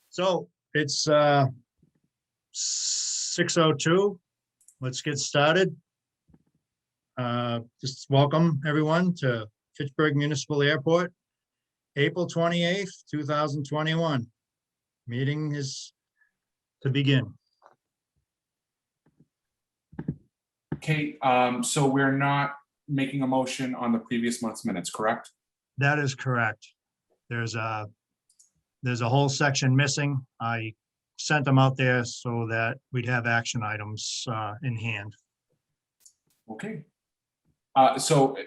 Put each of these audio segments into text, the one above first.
So it's 6:02. Let's get started. Just welcome everyone to Fitchburg Municipal Airport, April 28th, 2021. Meeting is to begin. Okay, so we're not making a motion on the previous month's minutes, correct? That is correct. There's a whole section missing. I sent them out there so that we'd have action items in hand. Okay. So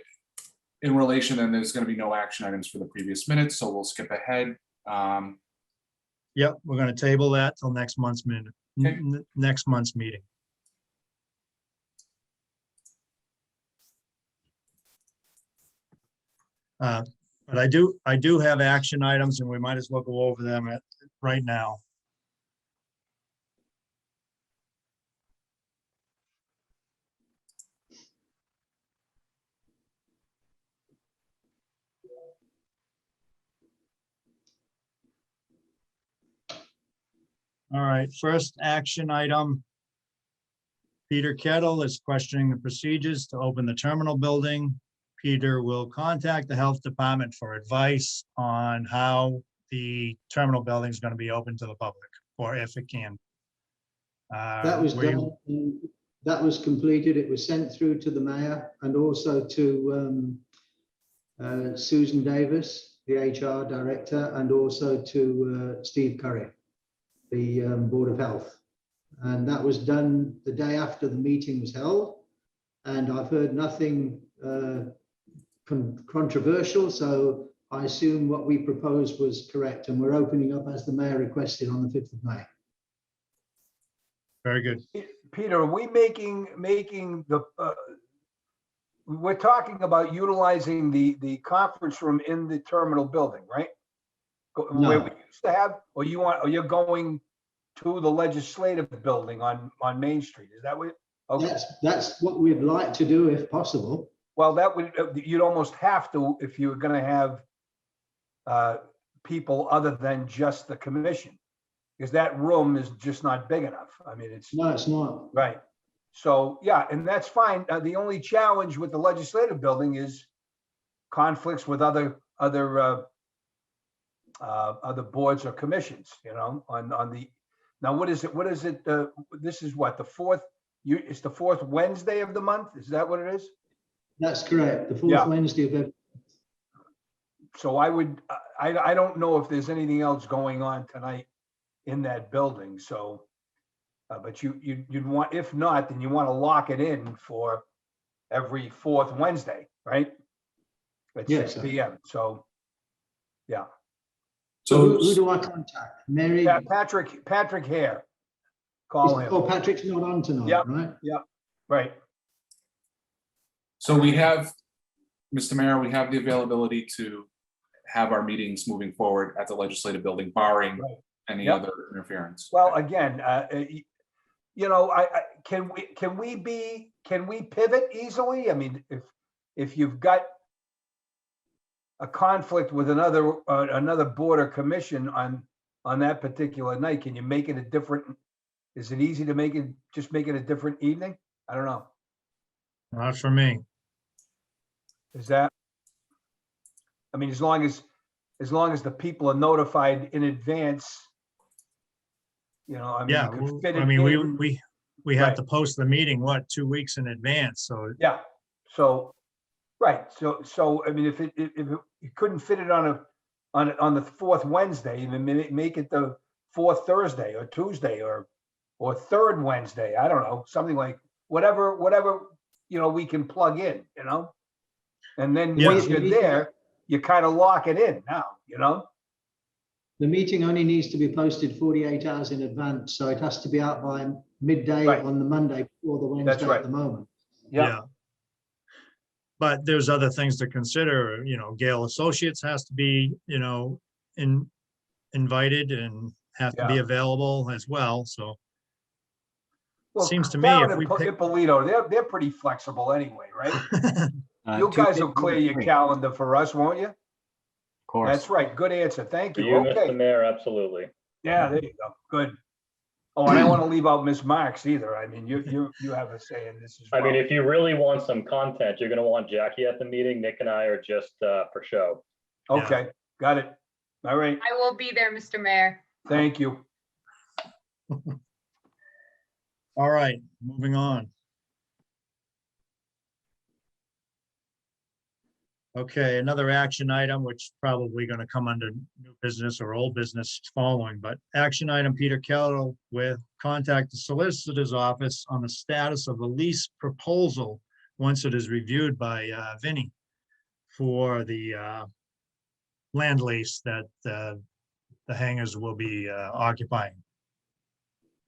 in relation, then there's going to be no action items for the previous minutes, so we'll skip ahead. Yep, we're going to table that till next month's minute, Okay. next month's meeting. But I do have action items, and we might as well go over them right now. All right, first action item. Peter Kettle is questioning the procedures to open the terminal building. Peter will contact the health department for advice on how the terminal building is going to be open to the public, or if it can. That was done. That was completed. It was sent through to the mayor and also to Susan Davis, the HR director, and also to Steve Curry, the Board of Health. And that was done the day after the meeting was held. And I've heard nothing controversial, so I assume what we proposed was correct, and we're opening up as the mayor requested on the 5th of May. Very good. Peter, are we making the, we're talking about utilizing the conference room in the terminal building, right? No. Where we used to have, or you're going to the legislative building on Main Street, is that what? Okay. That's what we'd like to do if possible. Well, that would, you'd almost have to if you were gonna have people other than just the commission, because that room is just not big enough. I mean, it's. No, it's not. Right. So, yeah, and that's fine. The only challenge with the legislative building is conflicts with other boards or commissions, you know, on the, now, what is it? This is what, the fourth, it's the fourth Wednesday of the month? Is that what it is? That's correct. The fourth Yeah. Wednesday of every. So I don't know if there's anything else going on tonight in that building, so, but you'd want, if not, then you want to lock it in for every fourth Wednesday, right? At Yes, 6 p.m. So, yeah. So who do I contact? Mary? Yeah, Patrick Hare. Call him. Oh, Patrick's not on tonight, Yep. right? Right. So we have, Mr. Mayor, we have the availability to have our meetings moving forward at the legislative building, barring Right. any Yep. other interference. Well, again, you know, can we pivot easily? I mean, if you've got a conflict with another board or commission on that particular night, can you make it a different? Is it easy to make it a different evening? I don't know. Not for me. Is that? I mean, as long as the people are notified in advance, you know, I mean, Yeah, you could fit it I mean, in. we have Right. to post the meeting, what, 2 weeks in advance, so. Yeah, so, right, so, I mean, if you couldn't fit it on the fourth Wednesday, then make it the fourth Thursday or Tuesday or third Wednesday, I don't know, something like, whatever, you know, we can plug in, you know? And then Yeah. once you're there, you kind of lock it in now, you know? The meeting only needs to be posted 48 hours in advance, so it has to be out by midday Right. on the Monday before the Wednesday right. at the moment. Yeah, But there's other things to consider, you know, Gale Associates has to be, you know, invited and have to be Yeah. available as well, so. well, Seems to me down if in we pick- Ippolito, they're pretty flexible anyway, right? You guys Tuesday, will clear your 3. calendar for us, won't you? Of course. That's right. Good answer. Thank For you. you, Mr. Okay. Mayor, absolutely. Yeah, there you go. Good. Oh, and I don't want to leave out Miss Marks either. I mean, you have a say in this as I well. mean, if you really want some content, you're gonna want Jackie at the meeting. Nick and I are just for show. Okay, got it. All right, I will be there, Mr. Mayor. thank you. All right, moving on. Okay, another action item, which is probably going to come under new business or old business following, but action item, Peter Kettle with contact the solicitor's office on the status of the lease proposal once it is reviewed by Vinnie for the land lease that the hangars will be occupying.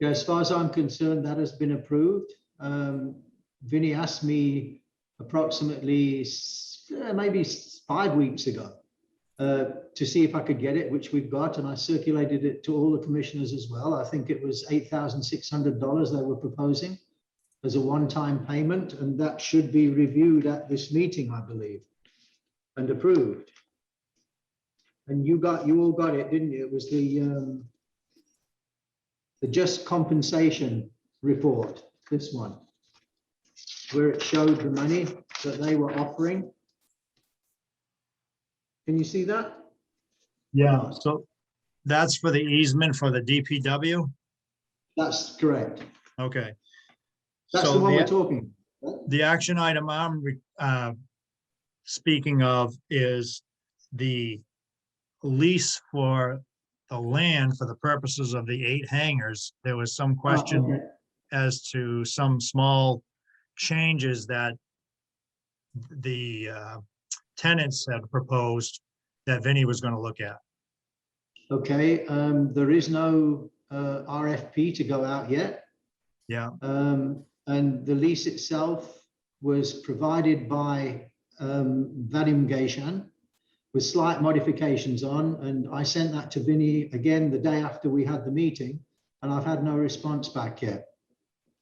Yeah, as far as I'm concerned, that has been approved. Vinnie asked me approximately maybe 5 weeks ago to see if I could get it, which we've got, and I circulated it to all the commissioners as well. I think it was $8,600 they were proposing as a one-time payment, and that should be reviewed at this meeting, I believe, and approved. And you all got it, didn't you? It was the just compensation report, this one, where it showed the money that they were offering. Can you see that? Yeah, so that's for the easement for the DPW? That's correct. Okay. That's So the one we're talking. the action item I'm speaking of is the lease for the land for the purposes of the 8 hangars. There was some question Oh, okay. as to some small changes that the tenants had proposed that Vinnie was going to look at. Okay, there is no RFP to go out yet. Yeah, And the lease itself was provided by Vadim Gaishan with slight modifications on, and I sent that to Vinnie again the day after we had the meeting, and I've had no response back yet.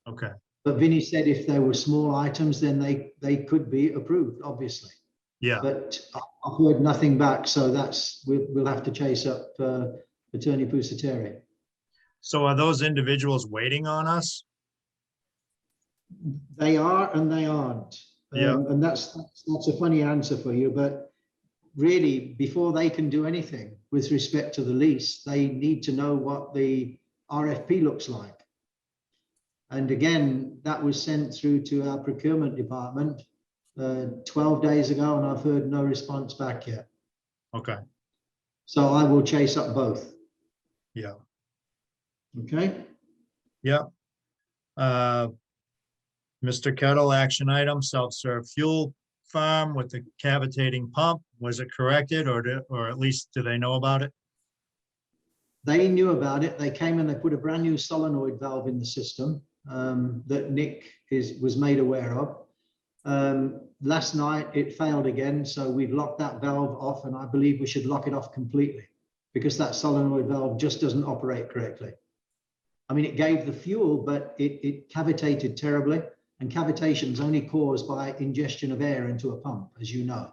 okay, But Vinnie said if there were small items, then they could be approved, obviously. yeah. But I've heard nothing back, so we'll have to chase up Attorney Pusateri. So are those individuals waiting on us? They are and they aren't. Yeah. And that's a funny answer for you, but really, before they can do anything with respect to the lease, they need to know what the RFP looks like. And again, that was sent through to our procurement department 12 days ago, and I've heard no response back yet. Okay, So I will chase up both. yeah, Okay. yeah. Mr. Kettle, action item, self-serve fuel farm with the cavitating pump. Was it corrected or at least do they know about it? They knew about it. They came and they put a brand new solenoid valve in the system that Nick was made aware of. Last night it failed again, so we've locked that valve off, and I believe we should lock it off completely because that solenoid valve just doesn't operate correctly. I mean, it gave the fuel, but it cavitated terribly, and cavitation is only caused by ingestion of air into a pump, as you know.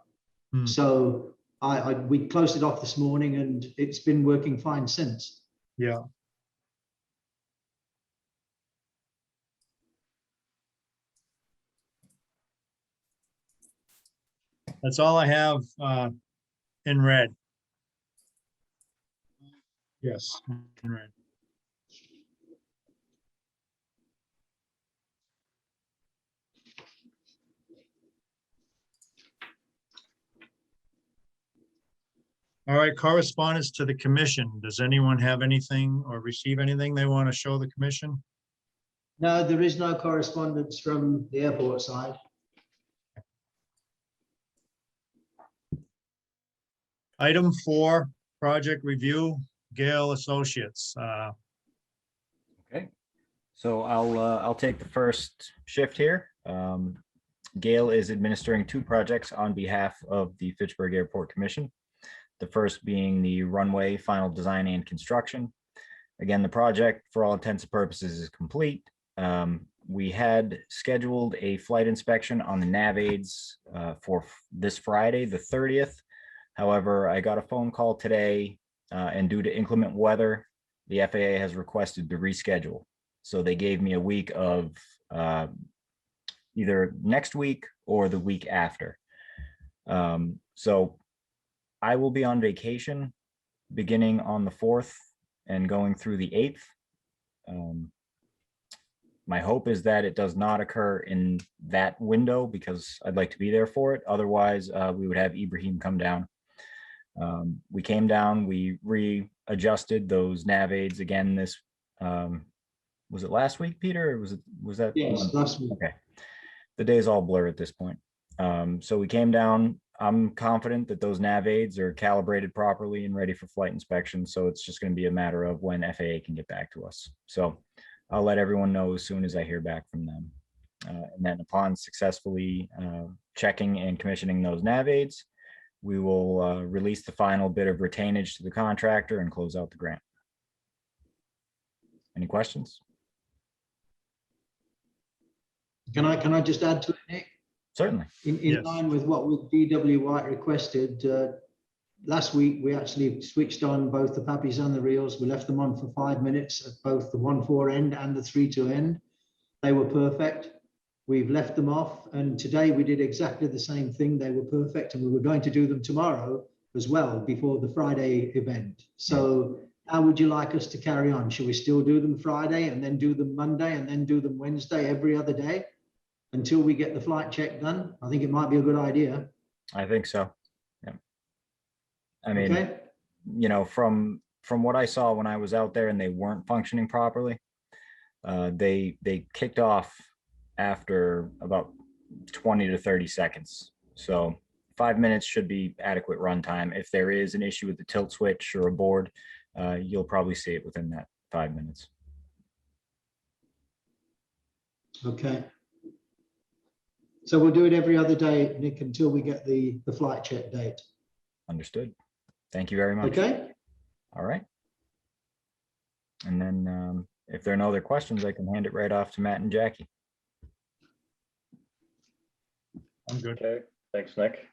Hmm. So we closed it off this morning, and it's been working fine since. Yeah. That's all I have in red. Yes, in red. All right, correspondence to the commission. Does anyone have anything or receive anything they want to show the commission? No, there is no correspondence from the airport side. Item 4, project review, Gale Associates. Okay, so I'll take the first shift here. Gail is administering 2 projects on behalf of the Fitchburg Airport Commission. The first being the runway final design and construction. Again, the project, for all intents and purposes, is complete. We had scheduled a flight inspection on the nav aids for this Friday, the 30th. However, I got a phone call today, and due to inclement weather, the FAA has requested to reschedule. So they gave me a week of either next week or the week after. So I will be on vacation beginning on the 4th and going through the 8th. My hope is that it does not occur in that window because I'd like to be there for it. Otherwise, we would have Ibrahim come down. We came down, we readjusted those nav aids again this, was it last week, Peter? Or was that? Yes, last week. Okay. The days all blur at this point. So we came down. I'm confident that those nav aids are calibrated properly and ready for flight inspection. So it's just going to be a matter of when FAA can get back to us. So I'll let everyone know as soon as I hear back from them. And then upon successfully checking and commissioning those nav aids, we will release the final bit of retainage to the contractor and close out the grant. Any questions? Can I just add to it, Nick? Certainly. In Yes. line with what DW White requested, last week we actually switched on both the Pappies and the reels. We left them on for 5 minutes at both the 1.4 end and the 3.2 end. They were perfect. We've left them off, and today we did exactly the same thing. They were perfect, and we were going to do them tomorrow as well before the Friday event. So how would you like us to carry on? Should we still do them Friday and then do them Monday and then do them Wednesday every other day until we get the flight check done? I think it might be a good idea. I think so. Yeah. I mean, Okay. you know, from what I saw when I was out there and they weren't functioning properly, they kicked off after about 20 to 30 seconds. So 5 minutes should be adequate runtime. If there is an issue with the tilt switch or a board, you'll probably see it within that 5 minutes. Okay. So we'll do it every other day, Nick, until we get the flight check date. Understood. Thank you very much. Okay. All right. And then if there are no other questions, I can hand it right off to Matt and Jackie. I'm good. Okay, thanks, Nick.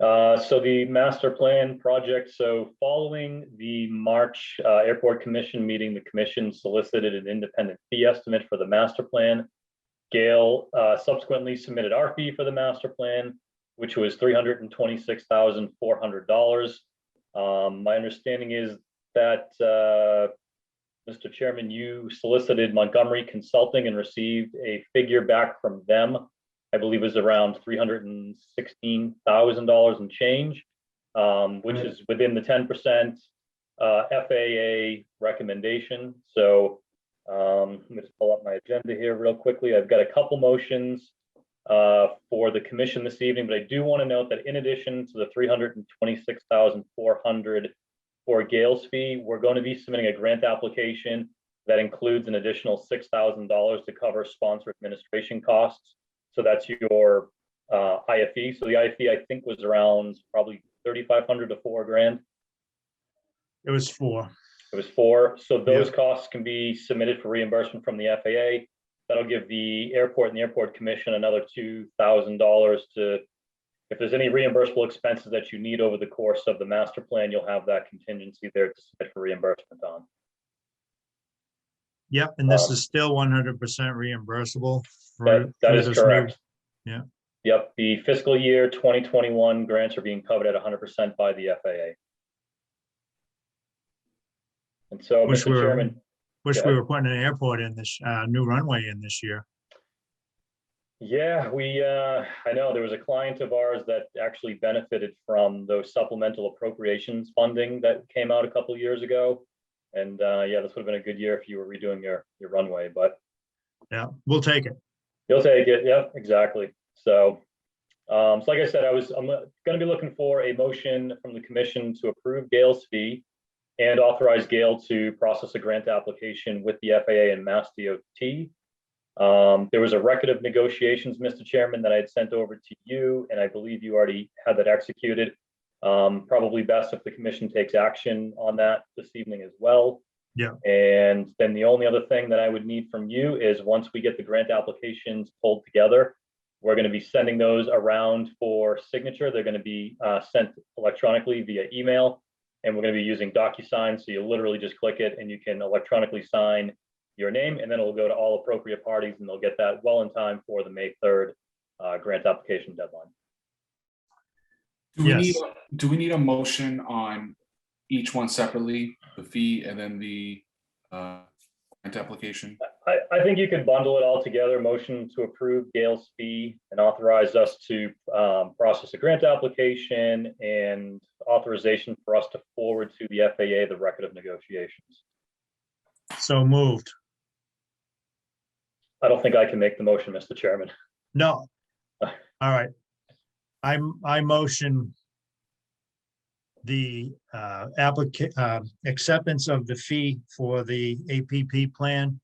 So the master plan project, so following the March Airport Commission meeting, the commission solicited an independent fee estimate for the master plan. Gale subsequently submitted our fee for the master plan, which was $326,400. My understanding is that, Mr. Chairman, you solicited Montgomery Consulting and received a figure back from them. I believe it was around $316,000 and change, which is within the 10% FAA recommendation. So let me just pull up my agenda here real quickly. I've got a couple motions for the commission this evening, but I do want to note that in addition to the $326,400 for Gale's fee, we're going to be submitting a grant application that includes an additional $6,000 to cover sponsor administration costs. So that's your IFE. So the IFE, I think, was around probably $3,500 to $4,000. It was 4. It was 4. So those costs can be submitted for reimbursement from the FAA. That'll give the airport and the airport commission another $2,000 to, if there's any reimbursable expenses that you need over the course of the master plan, you'll have that contingency there to submit for reimbursement on. Yep, and this is still 100% reimbursable. That is this new- correct. Yeah. Yep, the fiscal year 2021 grants are being covered at 100% by the FAA. And so, Wish Mr. we were- Chairman, Wish Go we ahead. were putting an airport in this, new runway in this year. yeah, I know there was a client of ours that actually benefited from those supplemental appropriations funding that came out a couple of years ago. And yeah, this would have been a good year if you were redoing your runway, but Yeah, we'll take it. you'll take it. Yeah, exactly. So, so like I said, I'm going to be looking for a motion from the commission to approve Gale's fee and authorize Gale to process a grant application with the FAA and Mass DOT. There was a record of negotiations, Mr. Chairman, that I had sent over to you, and I believe you already had that executed. Probably best if the commission takes action on that this evening as well. Yeah. And then the only other thing that I would need from you is once we get the grant applications pulled together, we're going to be sending those around for signature. They're going to be sent electronically via email. And we're going to be using DocuSign, so you literally just click it and you can electronically sign your name, and then it'll go to all appropriate parties, and they'll get that well in time for the May 3rd grant application deadline. Yes. Do we need a motion on each one separately, the fee and then the grant application? I think you could bundle it all together, motion to approve Gale's fee and authorize us to process a grant application and authorization for us to forward to the FAA the record of negotiations. So moved. I don't think I can make the motion, Mr. Chairman. No. All right. I motion the acceptance of the fee for the APP plan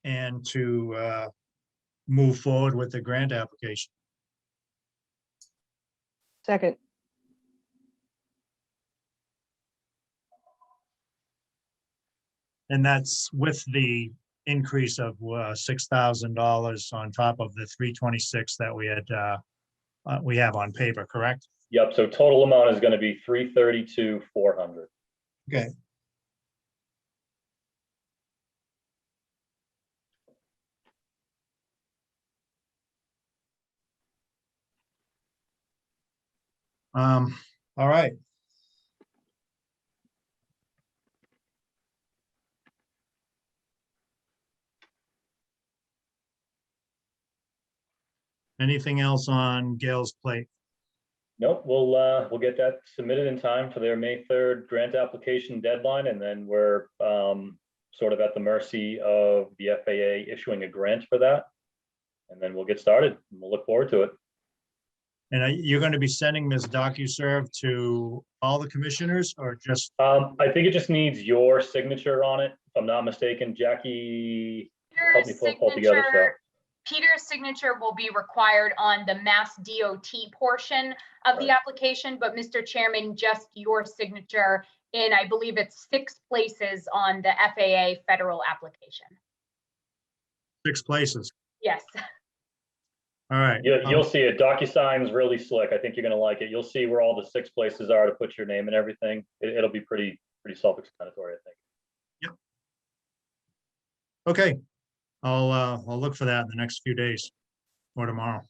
and to move forward with the grant application. Second. And that's with the increase of $6,000 on top of the 326 that we have on paper, correct? Yep, so total amount is going to be $332,400. Okay. All right. Anything else on Gail's plate? Nope, we'll get that submitted in time for their May 3rd grant application deadline, and then we're sort of at the mercy of the FAA issuing a grant for that. And then we'll get started, and we'll look forward to it. And you're going to be sending this DocuServe to all the commissioners or just, I think it just needs your signature on it, if I'm not mistaken. Jackie helped me pull it together, so. Peter's signature will be required on the Mass DOT portion of the application, but Mr. Chairman, just your signature in, I believe it's 6 places on the FAA federal application. 6 places? Yes. All right. You'll see it. DocuSign's really slick. I think you're gonna like it. You'll see where all the 6 places are to put your name and everything. It'll be pretty self-explanatory, I think. Yep. Okay. I'll look for that in the next few days or tomorrow.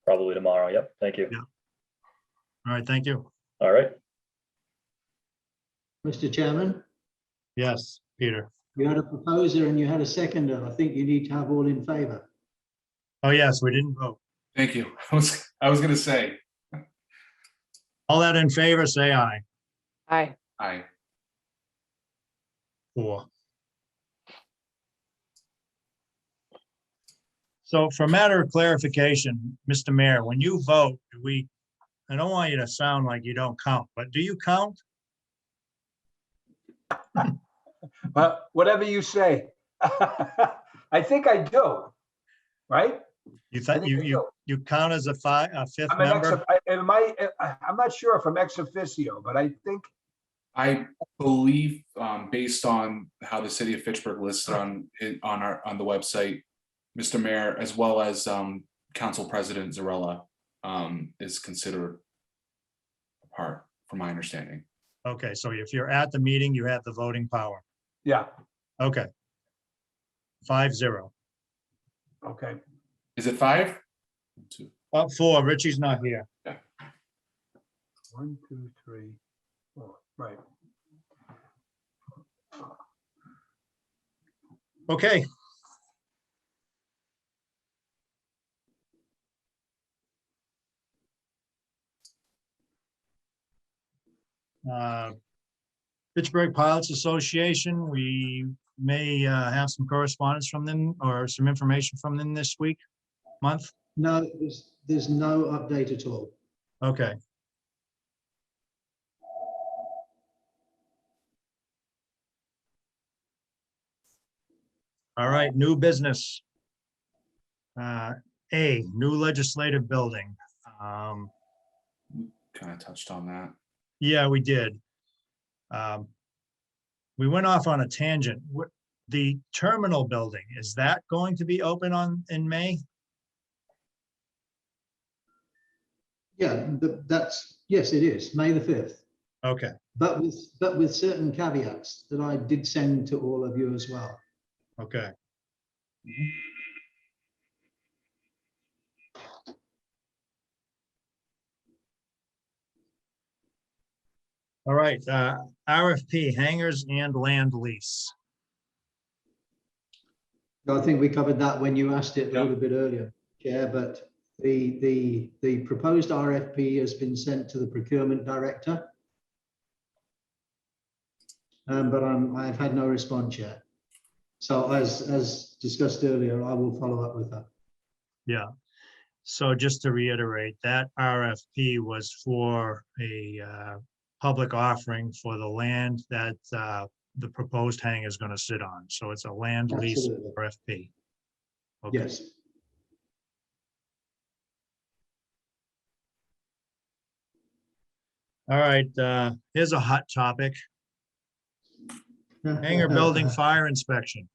Probably tomorrow. Yep. Thank you. Yeah. All right. Thank you. All right. Mr. Chairman, Yes, Peter. you had a proposer and you had a seconder. I think you need to have all in favor. Oh, yes, we didn't vote. Thank you. I was gonna say, All that in favor, say aye. Aye. aye. 4. So for matter of clarification, Mr. Mayor, when you vote, I don't want you to sound like you don't count, but do you count? But whatever you say. I think I do, right? You I thought think I do. you count as a 5th I'm an member? I'm not sure if I'm ex officio, but I think, I believe, based on how the city of Fitchburg listed on the website, Mr. Mayor, as well as Council President Zarella, is considered a part, from my understanding. Okay, so if you're at the meeting, you have the voting power. yeah, Okay. 5-0. okay. Is it 5? 2. 4, Richie's not here. 1, 2, 3, 4, right. Okay. Fitchburg Pilots Association, we may have some correspondence from them or some information from them this month. No, there's no update at all. Okay. All right, new business. New legislative building. Kind of touched on that. Yeah, we did. We went off on a tangent. The terminal building, is that going to be open in May? Yeah, yes, it is, May the 5th. Okay, but with certain caveats that I did send to all of you as well. okay. All right, RFP hangars and land lease. I think we covered that when you asked it a Yeah. little bit earlier, Chair, but the proposed RFP has been sent to the procurement director. But I've had no response yet. So as discussed earlier, I will follow up with that. Yeah. So just to reiterate, that RFP was for a public offering for the land that the proposed hangar is going to sit on. So it's a land lease Absolutely. RFP. Okay. Yes. All right, here's a hot topic. Hangar building fire inspection.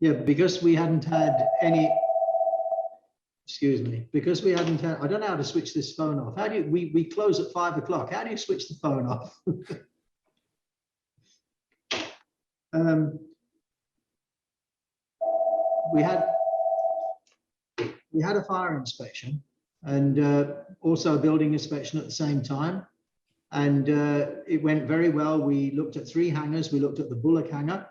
Yeah, because we hadn't had any, excuse me, because we hadn't had, I don't know how to switch this phone off. How do you, we close at 5 o'clock. How do you switch the phone off? We had a fire inspection and also a building inspection at the same time. And it went very well. We looked at 3 hangars. We looked at the Bullock hangar.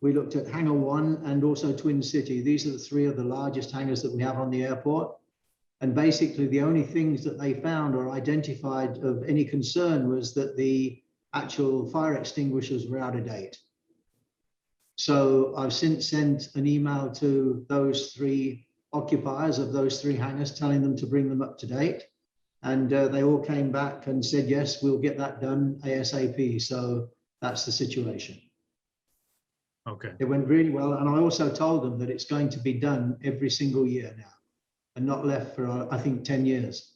We looked at Hangar 1 and also Twin City. These are the 3 of the largest hangars that we have on the airport. And basically the only things that they found or identified of any concern was that the actual fire extinguishers were out of date. So I've since sent an email to those 3 occupiers of those 3 hangars, telling them to bring them up to date. And they all came back and said, yes, we'll get that done ASAP. So that's the situation. Okay, It went really well. And I also told them that it's going to be done every single year now and not left for, I think, 10 years.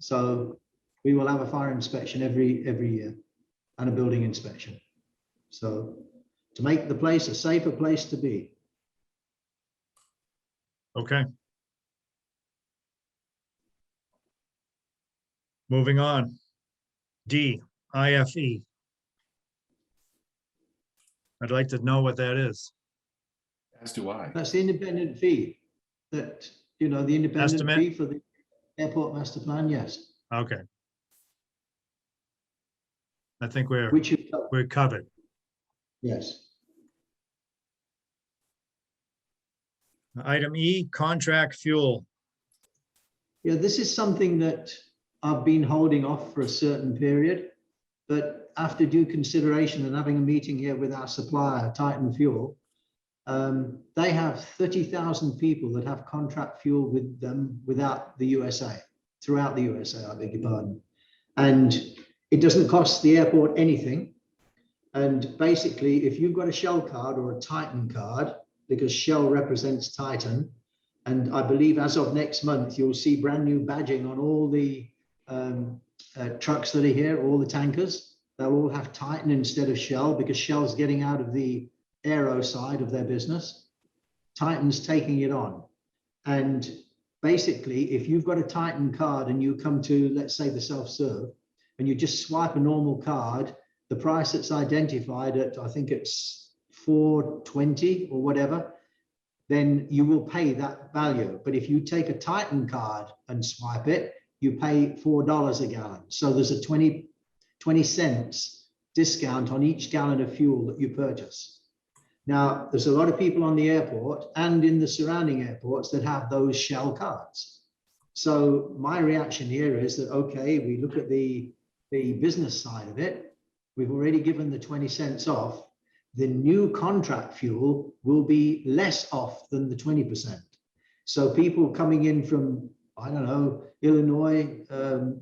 So we will have a fire inspection every year and a building inspection. So to make the place a safer place to be. okay. Moving on. D, IFE. I'd like to know what that is. As do I. That's the independent fee that, you know, the independent Estimate? fee for the airport master plan, yes. Okay. I think we're Which you, covered. yes. Item E, contract fuel. Yeah, this is something that I've been holding off for a certain period, but after due consideration and having a meeting here with our supplier, Titan Fuel, they have 30,000 people that have contract fuel with them without the USA, throughout the USA, I beg your pardon. And it doesn't cost the airport anything. And basically, if you've got a Shell card or a Titan card, because Shell represents Titan, and I believe as of next month, you'll see brand new badging on all the trucks that are here, all the tankers. They'll all have Titan instead of Shell because Shell's getting out of the aero side of their business. Titan's taking it on. And basically, if you've got a Titan card and you come to, let's say, the self-serve, and you just swipe a normal card, the price that's identified at, I think it's $4.20 or whatever, then you will pay that value. But if you take a Titan card and swipe it, you pay $4 a gallon. So there's a 20 cents discount on each gallon of fuel that you purchase. Now, there's a lot of people on the airport and in the surrounding airports that have those Shell cards. So my reaction here is that, okay, we look at the business side of it. We've already given the 20 cents off. The new contract fuel will be less off than the 20%. So people coming in from, I don't know, Illinois,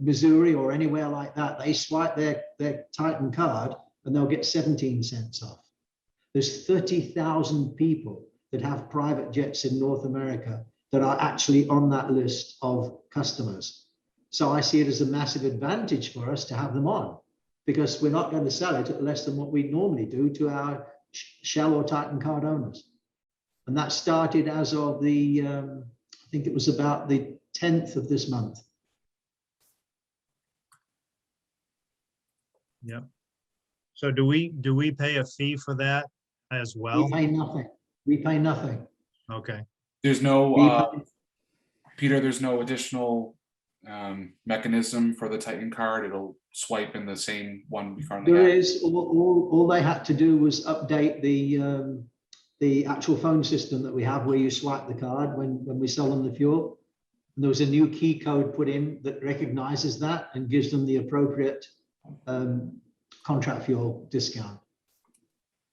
Missouri, or anywhere like that, they swipe their Titan card and they'll get 17 cents off. There's 30,000 people that have private jets in North America that are actually on that list of customers. So I see it as a massive advantage for us to have them on, because we're not going to sell it at less than what we normally do to our Shell or Titan card owners. And that started as of the, I think it was about the 10th of this month. Yep. So do we pay a fee for that as well? We pay nothing. We pay nothing. Okay, There's no, We pay- Peter, there's no additional mechanism for the Titan card. It'll swipe in the same one we currently There have. is, all they had to do was update the actual phone system that we have where you swipe the card when we sell them the fuel. And there was a new key code put in that recognizes that and gives them the appropriate contract fuel discount.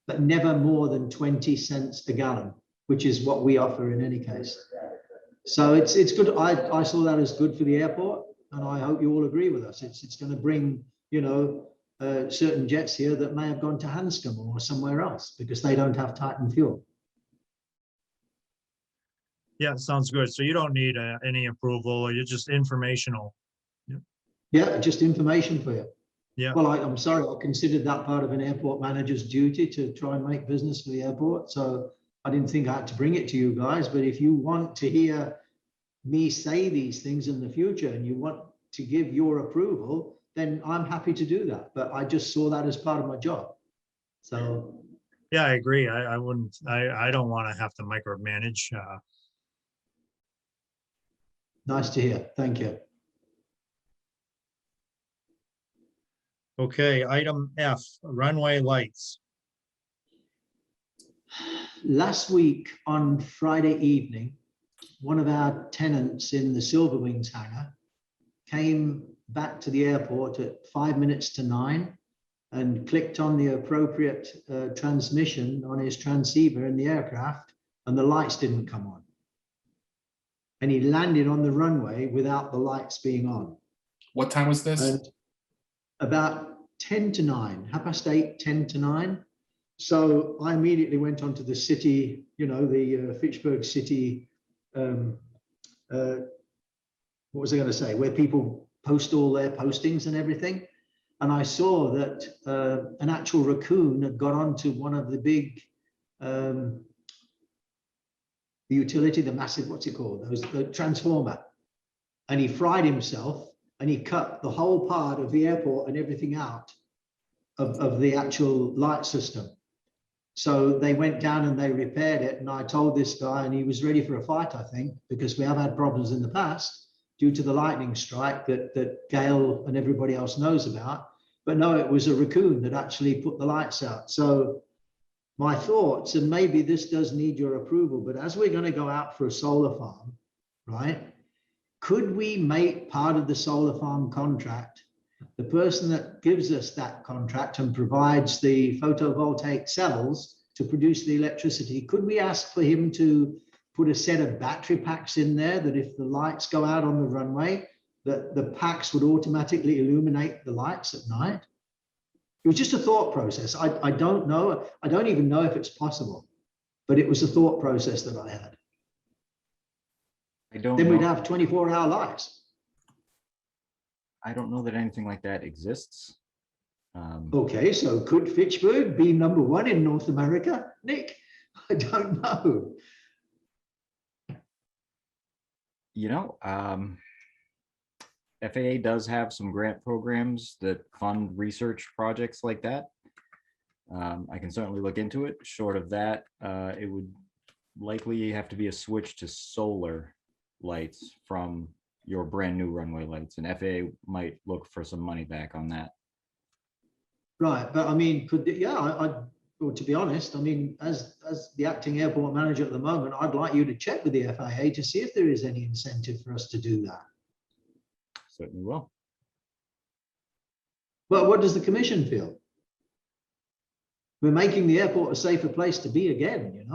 But never more than 20 cents a gallon, which is what we offer in any case. So it's good. I saw that as good for the airport, and I hope you all agree with us. It's going to bring, certain jets here that may have gone to Hanscom or somewhere else because they don't have Titan fuel. yeah, sounds good. So you don't need any approval, you're just informational. Yeah, just information for you. Yeah. Well, I'm sorry, I considered that part of an airport manager's duty to try and make business for the airport. So I didn't think I had to bring it to you guys, but if you want to hear me say these things in the future and you want to give your approval, then I'm happy to do that. But I just saw that as part of my job. So, Yeah, I agree. I wouldn't, I don't want to have to micromanage. nice to hear. Thank you. Okay, item F, runway lights. Last week on Friday evening, one of our tenants in the Silver Wings hangar came back to the airport at 5 minutes to 9 and clicked on the appropriate transmission on his transceiver in the aircraft, and the lights didn't come on. And he landed on the runway without the lights being on. What time was this? And about 10 to 9, 8:30, 10 to 9. So I immediately went onto the city, the Fitchburg City, what was I going to say, where people post all their postings and everything. And I saw that an actual raccoon had got onto one of the big, the utility, the massive, what's it called? The transformer. And he fried himself and he cut the whole part of the airport and everything out of the actual light system. So they went down and they repaired it. And I told this guy, and he was ready for a fight, I think, because we have had problems in the past due to the lightning strike that Gail and everybody else knows about. But no, it was a raccoon that actually put the lights out. So my thoughts, and maybe this does need your approval, but as we're going to go out for a solar farm, right? Could we make part of the solar farm contract, the person that gives us that contract and provides the photovoltaic cells to produce the electricity, could we ask for him to put a set of battery packs in there that if the lights go out on the runway, that the packs would automatically illuminate the lights at night? It was just a thought process. I don't know. I don't even know if it's possible, but it was a thought process that I had. I don't Then we'd know. have 24-hour lights. I don't know that anything like that exists. Okay, so could Fitchburg be number one in North America, Nick? I don't know. FAA does have some grant programs that fund research projects like that. I can certainly look into it. Short of that, it would likely have to be a switch to solar lights from your brand new runway lights, and FAA might look for some money back on that. Right, but I mean, well, to be honest, I mean, as the acting airport manager at the moment, I'd like you to check with the FAA to see if there is any incentive for us to do that. Certainly will. But what does the commission feel? We're making the airport a safer place to be again,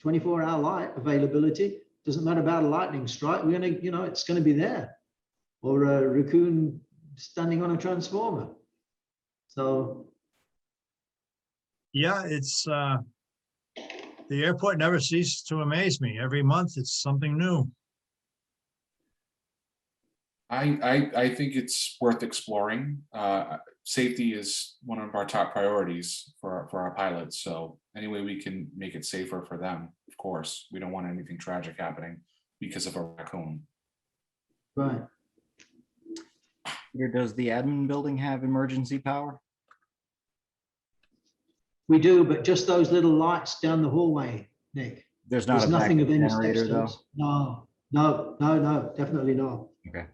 24-hour light availability. Doesn't matter about a lightning strike. We're gonna, it's gonna be there. Or a raccoon standing on a transformer. So. Yeah, it's, the airport never ceases to amaze me. Every month it's something new. I think it's worth exploring. Safety is one of our top priorities for our pilots. So any way we can make it safer for them, of course. We don't want anything tragic happening because of a raccoon. Right. Here, does the admin building have emergency power? We do, but just those little lights down the hallway, Nick. There's not There's a nothing of backup any generator though. substance. No, definitely not. Okay.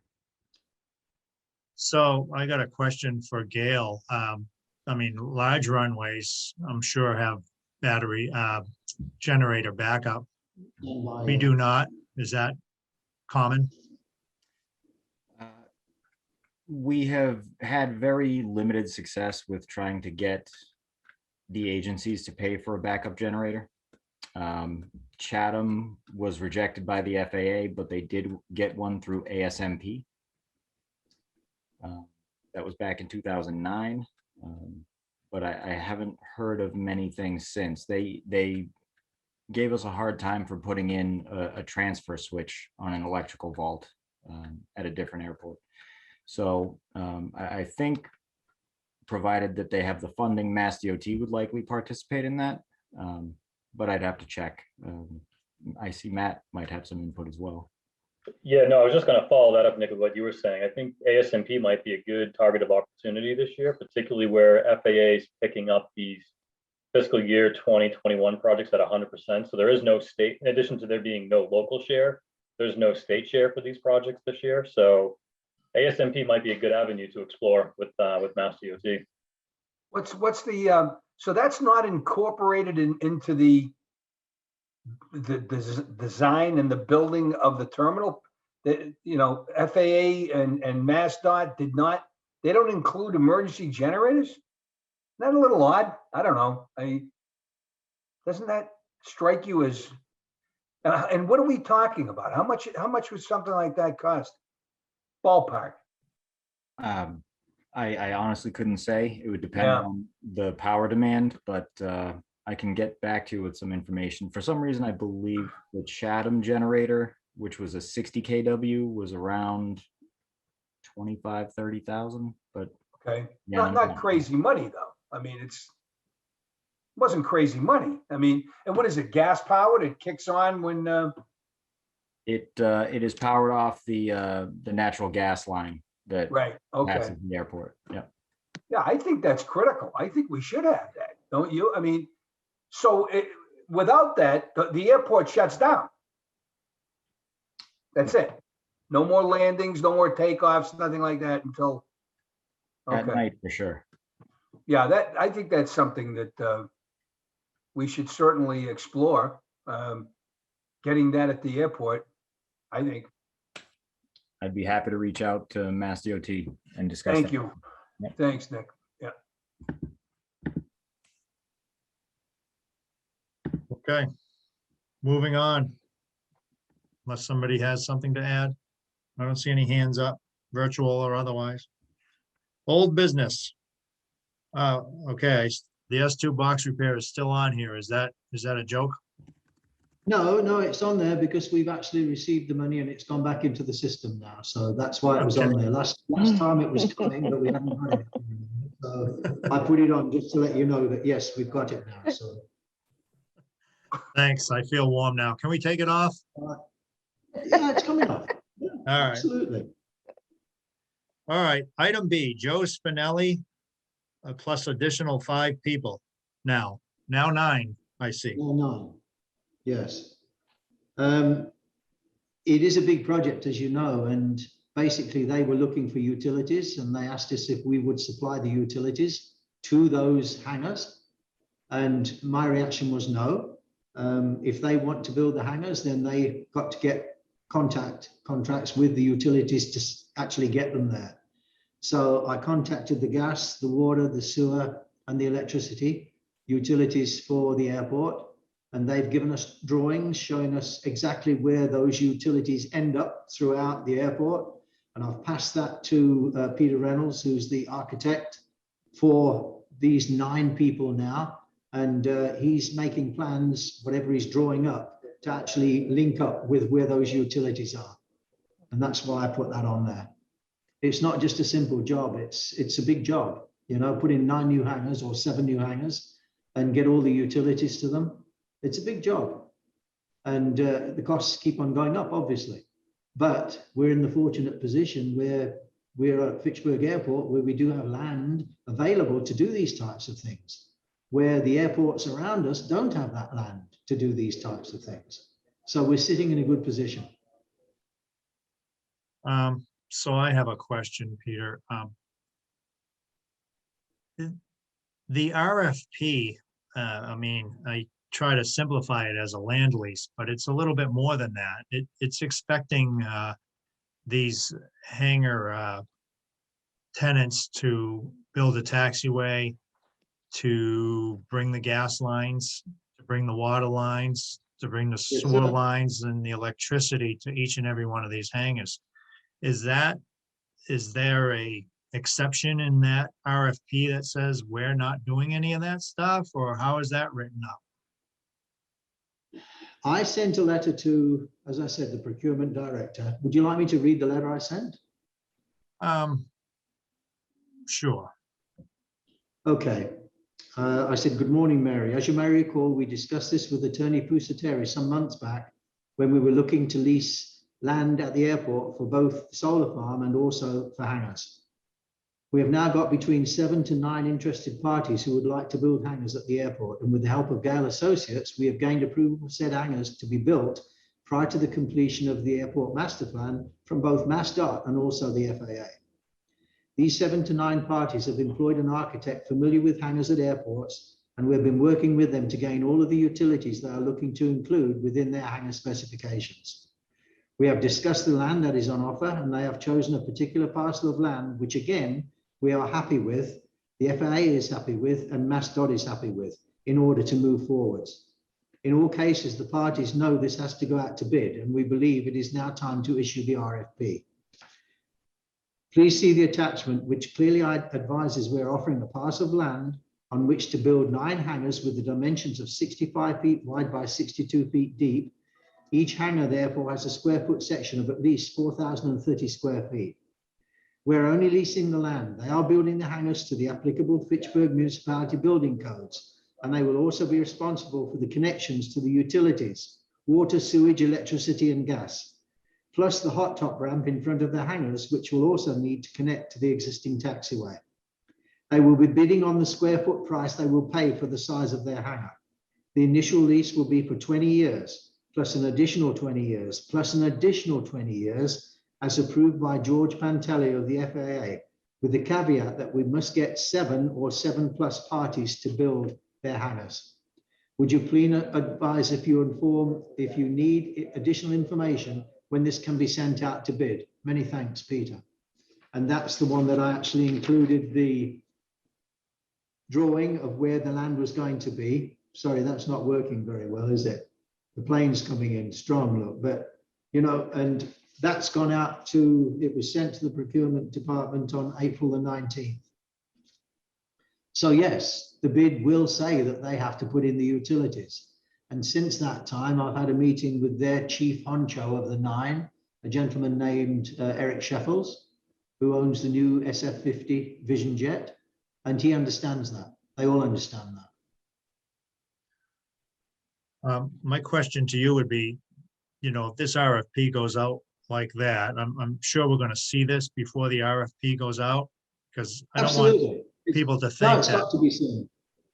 So I got a question for Gail. I mean, large runways, I'm sure have battery, generator backup. We do not. Is that common? We have had very limited success with trying to get the agencies to pay for a backup generator. Chatham was rejected by the FAA, but they did get one through ASMP. That was back in 2009. But I haven't heard of many things since. They gave us a hard time for putting in a transfer switch on an electrical vault at a different airport. So I think, provided that they have the funding, Mass DOT would likely participate in that. But I'd have to check. I see Matt might have some input as well. Yeah, no, I was just going to follow that up, Nick, with what you were saying. I think ASMP might be a good target of opportunity this year, particularly where FAA is picking up these fiscal year 2021 projects at 100%. So there is no state, in addition to there being no local share, there's no state share for these projects this year. So ASMP might be a good avenue to explore with Mass DOT. What's the, so that's not incorporated into the design and the building of the terminal? That, you know, FAA and MassDOT did not, they don't include emergency generators? Isn't that a little odd? I don't know. Doesn't that strike you as, and what are we talking about? How much would something like that cost? Ballpark. I honestly couldn't say. It would depend Yeah. on the power demand, but I can get back to you with some information. For some reason, I believe the Chatham generator, which was a 60 kW, was around 25, 30,000, but Okay, yeah, not crazy money though. I mean, wasn't crazy money. I mean, and what is it, gas powered? It kicks on when, it is powered off the natural gas line that right, okay. passes the airport. Yeah. Yeah, I think that's critical. I think we should have that, don't you? I mean, so without that, the airport shuts down. That's it. No more landings, no more takeoffs, nothing like that until, At okay. night for sure. Yeah, I think that's something that we should certainly explore. Getting that at the airport, I think. I'd be happy to reach out to Mass DOT and discuss. Thank that. you. Yep. Thanks, Nick. Yeah. Okay, moving on. Unless somebody has something to add. I don't see any hands up, virtual or otherwise. Old business. Okay, the S2 box repair is still on here. Is that a joke? No, it's on there because we've actually received the money and it's gone back into the system now. So that's why it was on Okay. there. Last time it was coming, but we haven't got it. So I put it on just to let you know that, yes, we've got it now. So Thanks, I feel warm now. Can we take it off? yeah, it's coming off. Yeah, All right. absolutely. All right, item B, Joe Spinelli, plus additional 5 people. Now 9, I see. No. Yes. It is a big project, as you know, and basically they were looking for utilities and they asked us if we would supply the utilities to those hangars. And my reaction was no. If they want to build the hangars, then they got to get contracts with the utilities to actually get them there. So I contacted the gas, the water, the sewer, and the electricity utilities for the airport. And they've given us drawings showing us exactly where those utilities end up throughout the airport. And I've passed that to Peter Reynolds, who's the architect for these 9 people now. And he's making plans, whatever he's drawing up, to actually link up with where those utilities are. And that's why I put that on there. It's not just a simple job. It's a big job, you know, put in 9 new hangars or 7 new hangars and get all the utilities to them. It's a big job. And the costs keep on going up, obviously. But we're in the fortunate position where we're at Fitchburg Airport, where we do have land available to do these types of things. where the airports around us don't have that land to do these types of things. So we're sitting in a good position. So I have a question, Peter. The RFP, I mean, I try to simplify it as a land lease, but it's a little bit more than that. It's expecting these hangar tenants to build a taxiway, to bring the gas lines, to bring the water lines, to bring the Yes, sewer sir. lines and the electricity to each and every one of these hangars. Is there a exception in that RFP that says we're not doing any of that stuff, or how is that written up? I sent a letter to, as I said, the procurement director. Would you like me to read the letter I sent? Sure. Okay. I said, good morning, Mary. As you may recall, we discussed this with Attorney Pusateri some months back when we were looking to lease land at the airport for both the solar farm and also for hangars. We have now got between 7 to 9 interested parties who would like to build hangars at the airport. And with the help of Gale Associates, we have gained approval for said hangars to be built prior to the completion of the airport master plan from both MassDOT and also the FAA. These 7 to 9 parties have employed an architect familiar with hangars at airports, and we've been working with them to gain all of the utilities they are looking to include within their hangar specifications. We have discussed the land that is on offer, and they have chosen a particular parcel of land, which again, we are happy with, the FAA is happy with, and MassDOT is happy with, in order to move forwards. In all cases, the parties know this has to go out to bid, and we believe it is now time to issue the RFP. Please see the attachment, which clearly advises we're offering a parcel of land on which to build 9 hangars with the dimensions of 65 feet wide by 62 feet deep. Each hangar therefore has a square foot section of at least 4,030 square feet. We're only leasing the land. They are building the hangars to the applicable Fitchburg municipality building codes, and they will also be responsible for the connections to the utilities, water, sewage, electricity, and gas, plus the hot top ramp in front of the hangars, which will also need to connect to the existing taxiway. They will be bidding on the square foot price they will pay for the size of their hangar. The initial lease will be for 20 years, plus an additional 20 years, plus an additional 20 years, as approved by George Pantelli of the FAA, with the caveat that we must get 7 or 7+ parties to build their hangars. Would you please advise if you need additional information when this can be sent out to bid? Many thanks, Peter. And that's the one that I actually included the drawing of where the land was going to be. Sorry, that's not working very well, is it? The plane's coming in strong, look, but you know, and that's gone out to, it was sent to the procurement department on April the 19th. So yes, the bid will say that they have to put in the utilities. And since that time, I've had a meeting with their chief honcho of the 9, a gentleman named Eric Sheffels, who owns the new SF-50 Vision Jet, and he understands that. They all understand that. My question to you would be, you know, if this RFP goes out like that, I'm sure we're going to see this before the RFP goes out, because I don't want Absolutely. people to No, think it's that. got to be seen.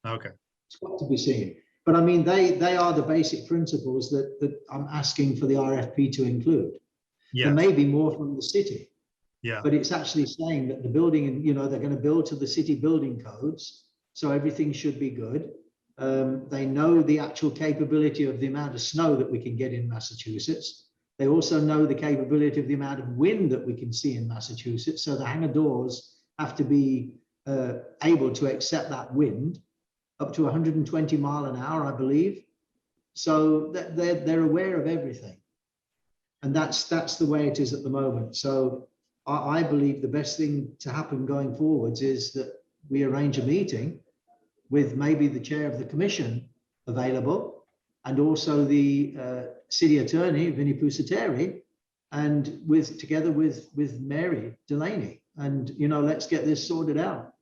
Okay. It's got to be seen. But I mean, they are the basic principles that I'm asking for the RFP to include. Yeah. There may be more from the city. Yeah. But it's actually saying that the building, you know, they're going to build to the city building codes. So everything should be good. They know the actual capability of the amount of snow that we can get in Massachusetts. They also know the capability of the amount of wind that we can see in Massachusetts. So the hangar doors have to be able to accept that wind up to 120 miles an hour, I believe. So they're aware of everything. And that's the way it is at the moment. So I believe the best thing to happen going forwards is that we arrange a meeting with maybe the chair of the commission available and also the city attorney, Vinnie Pusateri, and together with Mary Delaney. And, you know, let's get this sorted out.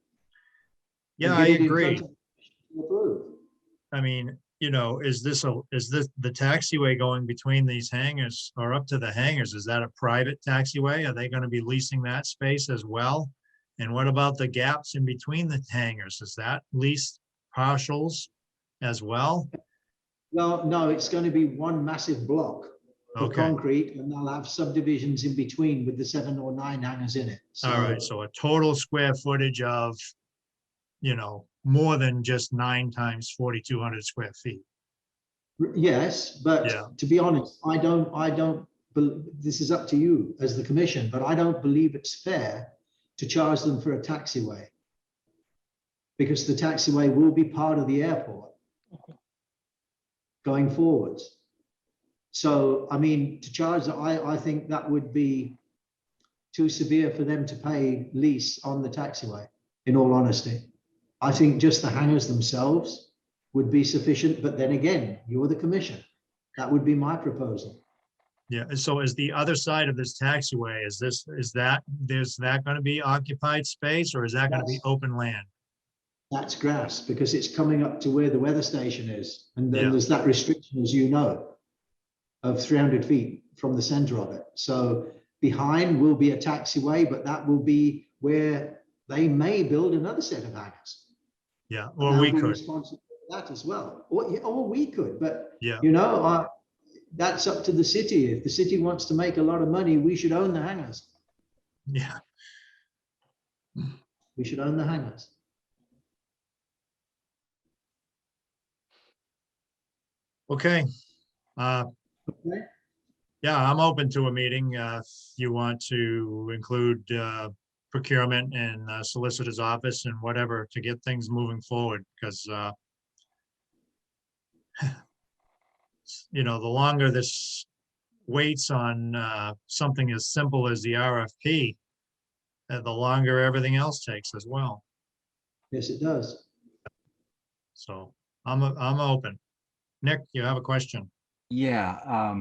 Yeah, I agree. I mean, you know, is this the taxiway going between these hangars or up to the hangars? Is that a private taxiway? Are they going to be leasing that space as well? And what about the gaps in between the hangars? Is that leased partials as well? Well, no, it's going to be one massive block of Okay, concrete, and they'll have subdivisions in between with the 7 or 9 hangars in it. all right, so a total square footage of, more than just 9 times 4,200 square feet. Yes, but Yeah. to be honest, I don't, this is up to you as the commission, but I don't believe it's fair to charge them for a taxiway. Because the taxiway will be part of the airport going forwards. So, I mean, to charge, I think that would be too severe for them to pay lease on the taxiway, in all honesty. I think just the hangars themselves would be sufficient, but then again, you're the commission. That would be my proposal. Yeah, and so is the other side of this taxiway, is that going to be occupied space, or is that going to be Yes. open land? That's grass, because it's coming up to where the weather station is. And then Yeah. there's that restriction, as you know, of 300 feet from the center of it. So behind will be a taxiway, but that will be where they may build another set of hangars. Yeah, And or they'll we be could, responsible for that as well. Or we could, but yeah, that's up to the city. If the city wants to make a lot of money, we should own the hangars. yeah. We should own the hangars. Okay. Okay. Yeah, I'm open to a meeting, if you want to include, procurement and solicitor's office and whatever to get things moving forward, because, the longer this waits on, something as simple as the RFP, the longer everything else takes as well. Yes, it does. So I'm open. Nick, you have a question? Yeah,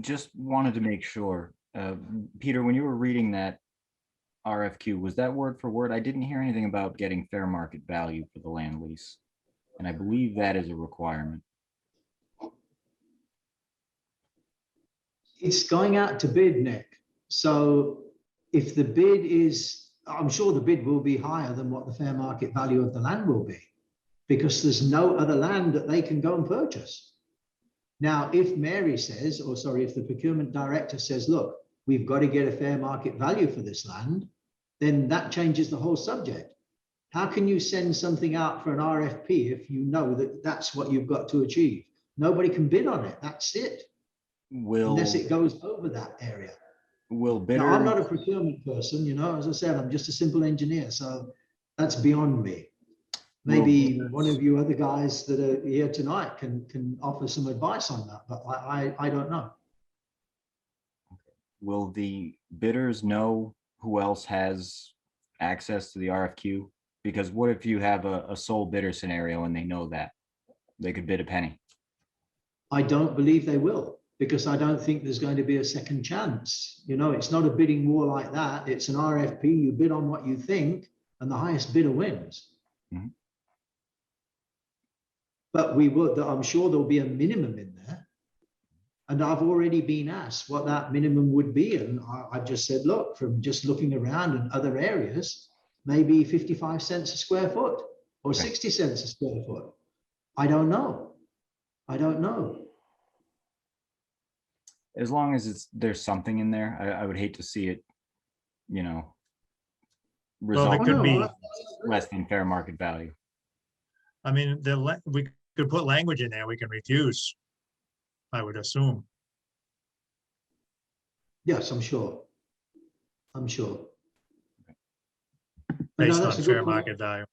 just wanted to make sure. Peter, when you were reading that RFQ, was that word for word? I didn't hear anything about getting fair market value for the land lease. And I believe that is a requirement. It's going out to bid, Nick. So if the bid is, I'm sure the bid will be higher than what the fair market value of the land will be, because there's no other land that they can go and purchase. Now, if Mary says, or sorry, if the procurement director says, look, we've got to get a fair market value for this land, then that changes the whole subject. How can you send something out for an RFP if you know that that's what you've got to achieve? Nobody can bid on it. That's it. Unless it goes over that area. Will Now, I'm not a bidders, procurement person, as I said, I'm just a simple engineer, so that's beyond me. Maybe one of you other guys that are here tonight can offer some advice on that, but I don't know. will the bidders know who else has access to the RFQ? Because what if you have a sole bidder scenario and they know that? They could bid a penny. I don't believe they will, because I don't think there's going to be a second chance. It's not a bidding war like that. It's an RFP. You bid on what you think, and the highest bidder wins. Mhm. But I'm sure there'll be a minimum in there. And I've already been asked what that minimum would be. And I've just said, look, from just looking around in other areas, maybe 55 cents a square foot or 60 cents a square foot. I don't know. As long as there's something in there, I would hate to see it, Well, result it could no, be, less than fair market value. I mean, we could put language in there, we can refuse, I would assume. Yes, I'm sure. But no, Based on that's a fair good point. market value.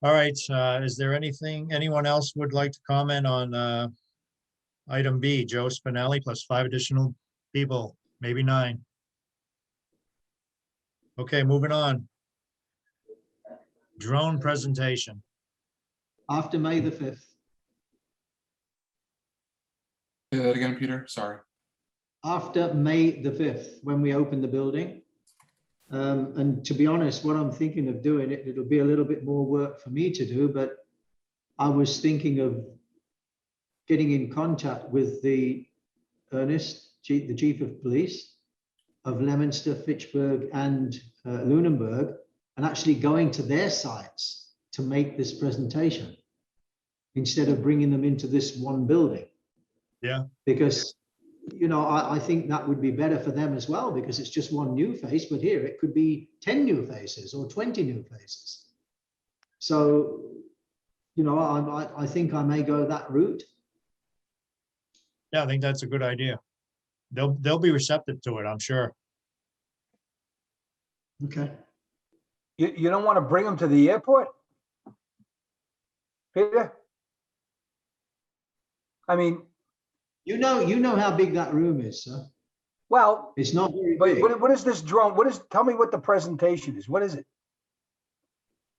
All right, is there anyone else would like to comment on item B, Joe Spinelli plus 5 additional people, maybe 9? Okay, moving on. Drone presentation. After May the 5th. Say that again, Peter, sorry. After May the 5th, when we open the building. And to be honest, what I'm thinking of doing, it'll be a little bit more work for me to do, but I was thinking of getting in contact with the Ernest, the chief of police, of Leominster, Fitchburg, and Lunenburg, and actually going to their sites to make this presentation instead of bringing them into this one building. Yeah. Because, I think that would be better for them as well, because it's just one new face, but here it could be 10 new faces or 20 new faces. So, I think I may go that route. Yeah, I think that's a good idea. They'll be receptive to it, I'm sure. Okay. You don't want to bring them to the airport? Peter? I mean, You know how big that room is, sir. well, It's not very but big. what is this drone? Tell me what the presentation is. What is it?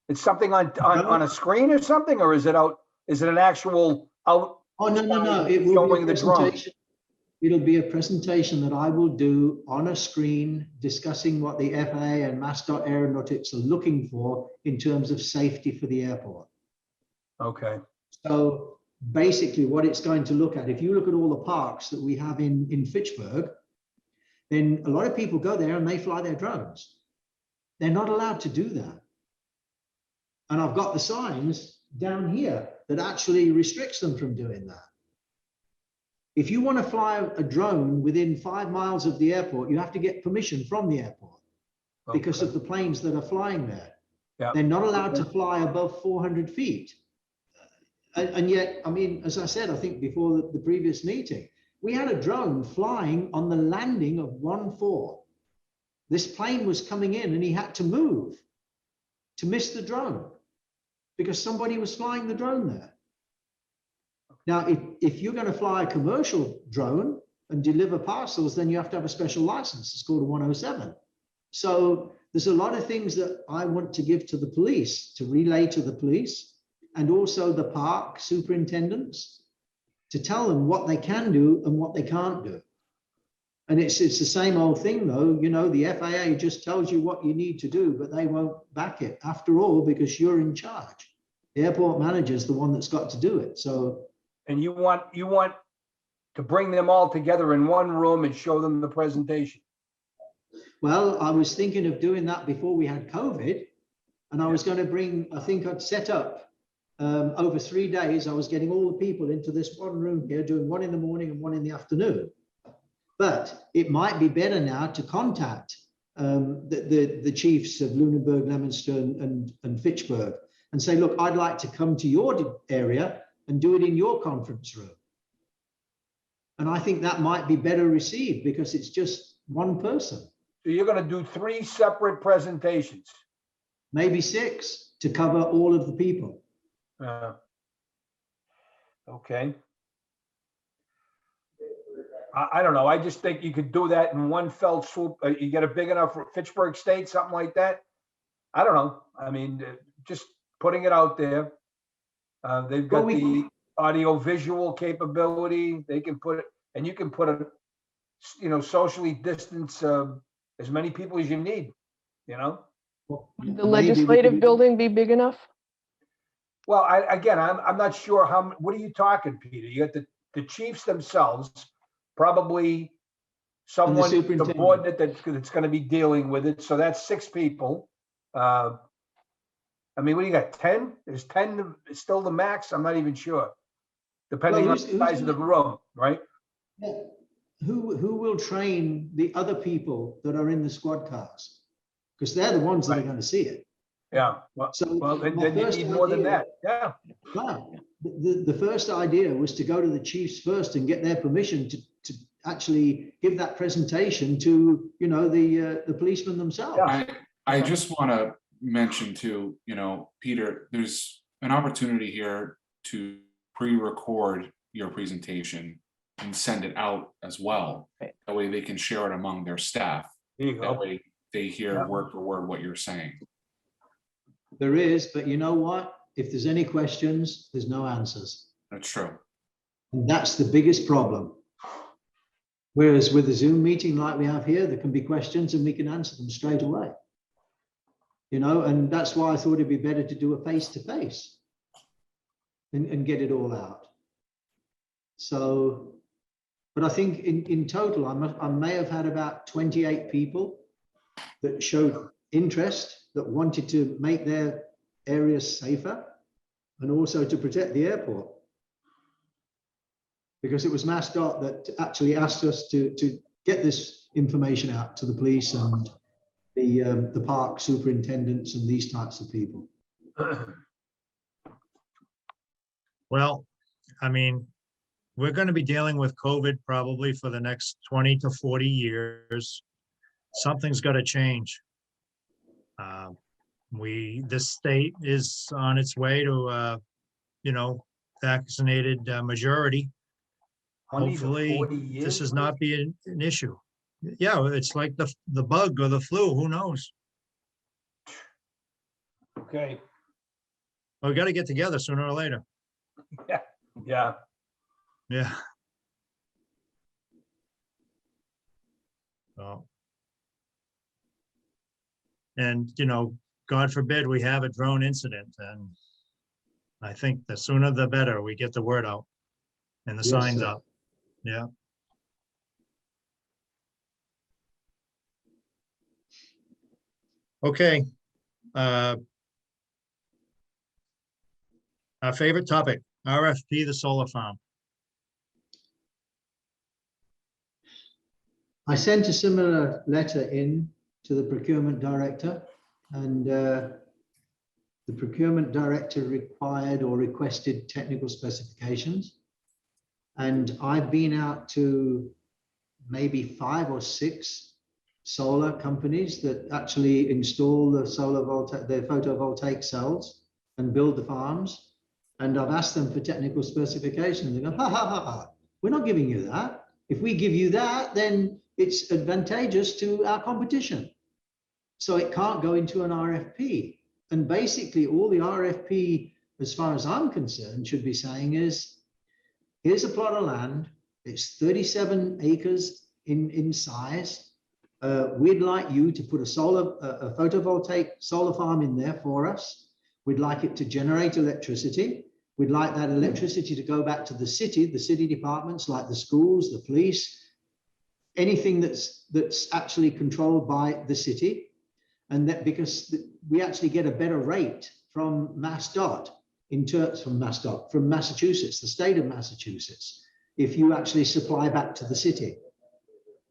It's something on a screen or something, or is it an actual out? Oh, no. It will be Showing a the drone. presentation. It'll be a presentation that I will do on a screen discussing what the FAA and MassDOT Aeronautics are looking for in terms of safety for the airport. Okay. So basically what it's going to look at, if you look at all the parks that we have in Fitchburg, then a lot of people go there and they fly their drones. They're not allowed to do that. And I've got the signs down here that actually restricts them from doing that. If you want to fly a drone within 5 miles of the airport, you have to get permission from the airport because of the planes that are flying there. Yeah. They're not allowed to fly above 400 feet. And yet, I mean, as I said, I think before the previous meeting, we had a drone flying on the landing of 1-4. This plane was coming in and he had to move to miss the drone because somebody was flying the drone there. Now, if you're going to fly a commercial drone and deliver parcels, then you have to have a special license. It's called a 107. So there's a lot of things that I want to give to the police, to relay to the police, and also the park superintendents, to tell them what they can do and what they can't do. And it's the same old thing, though. The FAA just tells you what you need to do, but they won't back it after all, because you're in charge. The airport manager is the one that's got to do it. So. And you want to bring them all together in one room and show them the presentation. Well, I was thinking of doing that before we had COVID, and I was going to I think I'd set up over 3 days. I was getting all the people into this one room here, doing one in the morning and one in the afternoon. But it might be better now to contact the chiefs of Lunenburg, Leominster, and Fitchburg and say, look, I'd like to come to your area and do it in your conference room. And I think that might be better received because it's just one person. So you're going to do 3 separate presentations. Maybe 6 to cover all of the people. Okay. I don't know. I just think you could do that in one fell swoop. You get a big enough Fitchburg State, something like that. I don't know. I mean, just putting it out there. They've got the audio visual capability. They can put it, and you can put it, socially distance as many people as you need, Would the legislative building be big enough? Well, I'm not sure what are you talking, Peter? You got the chiefs themselves, probably someone, the board that's going to be dealing with it. So that's 6 people. I mean, what do you got? 10? Is 10 still the max? I'm not even sure. Depending on the size of the room, right? Yeah. Who will train the other people that are in the squad cars? Because they're the ones that are going to see it. Yeah. Well, then you need more than that. Yeah. Wow. The first idea was to go to the chiefs first and get their permission to actually give that presentation to, the policemen themselves. Yeah. I just want to mention too, Peter, there's an opportunity here to pre-record your presentation and send it out as well. Right. That way they can share it among their staff. There you That go. way they hear word for word what you're saying. There is, but you know what? If there's any questions, there's no answers. That's true. And that's the biggest problem. Whereas with a Zoom meeting like we have here, there can be questions and we can answer them straight away. And that's why I thought it'd be better to do a face-to-face and get it all out. So But I think in total, I may have had about 28 people that showed interest, that wanted to make their areas safer and also to protect the airport. Because it was MassDOT that actually asked us to get this information out to the police and the park superintendents and these types of people. Well, I mean, we're going to be dealing with COVID probably for the next 20 to 40 years. Something's got to change. This state is on its way to, vaccinated majority. 20 to Hopefully, 40 years, this is not be an issue. Yeah, it's like the bug or the flu, who knows? Okay, We got to get together sooner or later. yeah. Yeah. So. And, God forbid we have a drone incident, and I think the sooner the better we get the word out and the Yes, signs sir. up. Yeah. Okay. Our favorite topic, RFP, the solar farm. I sent a similar letter in to the procurement director, and the procurement director required or requested technical specifications. And I've been out to maybe 5 or 6 solar companies that actually install the photovoltaic cells and build the farms. And I've asked them for technical specifications. They go, ha, ha, ha, ha. We're not giving you that. If we give you that, then it's advantageous to our competition. So it can't go into an RFP. And basically all the RFP, as far as I'm concerned, should be saying is, here's a plot of land. It's 37 acres in size. We'd like you to put a photovoltaic solar farm in there for us. We'd like it to generate electricity. We'd like that electricity to go back to the city departments like the schools, the police, anything that's actually controlled by the city. And that because we actually get a better rate from MassDOT from Massachusetts, the state of Massachusetts, if you actually supply back to the city.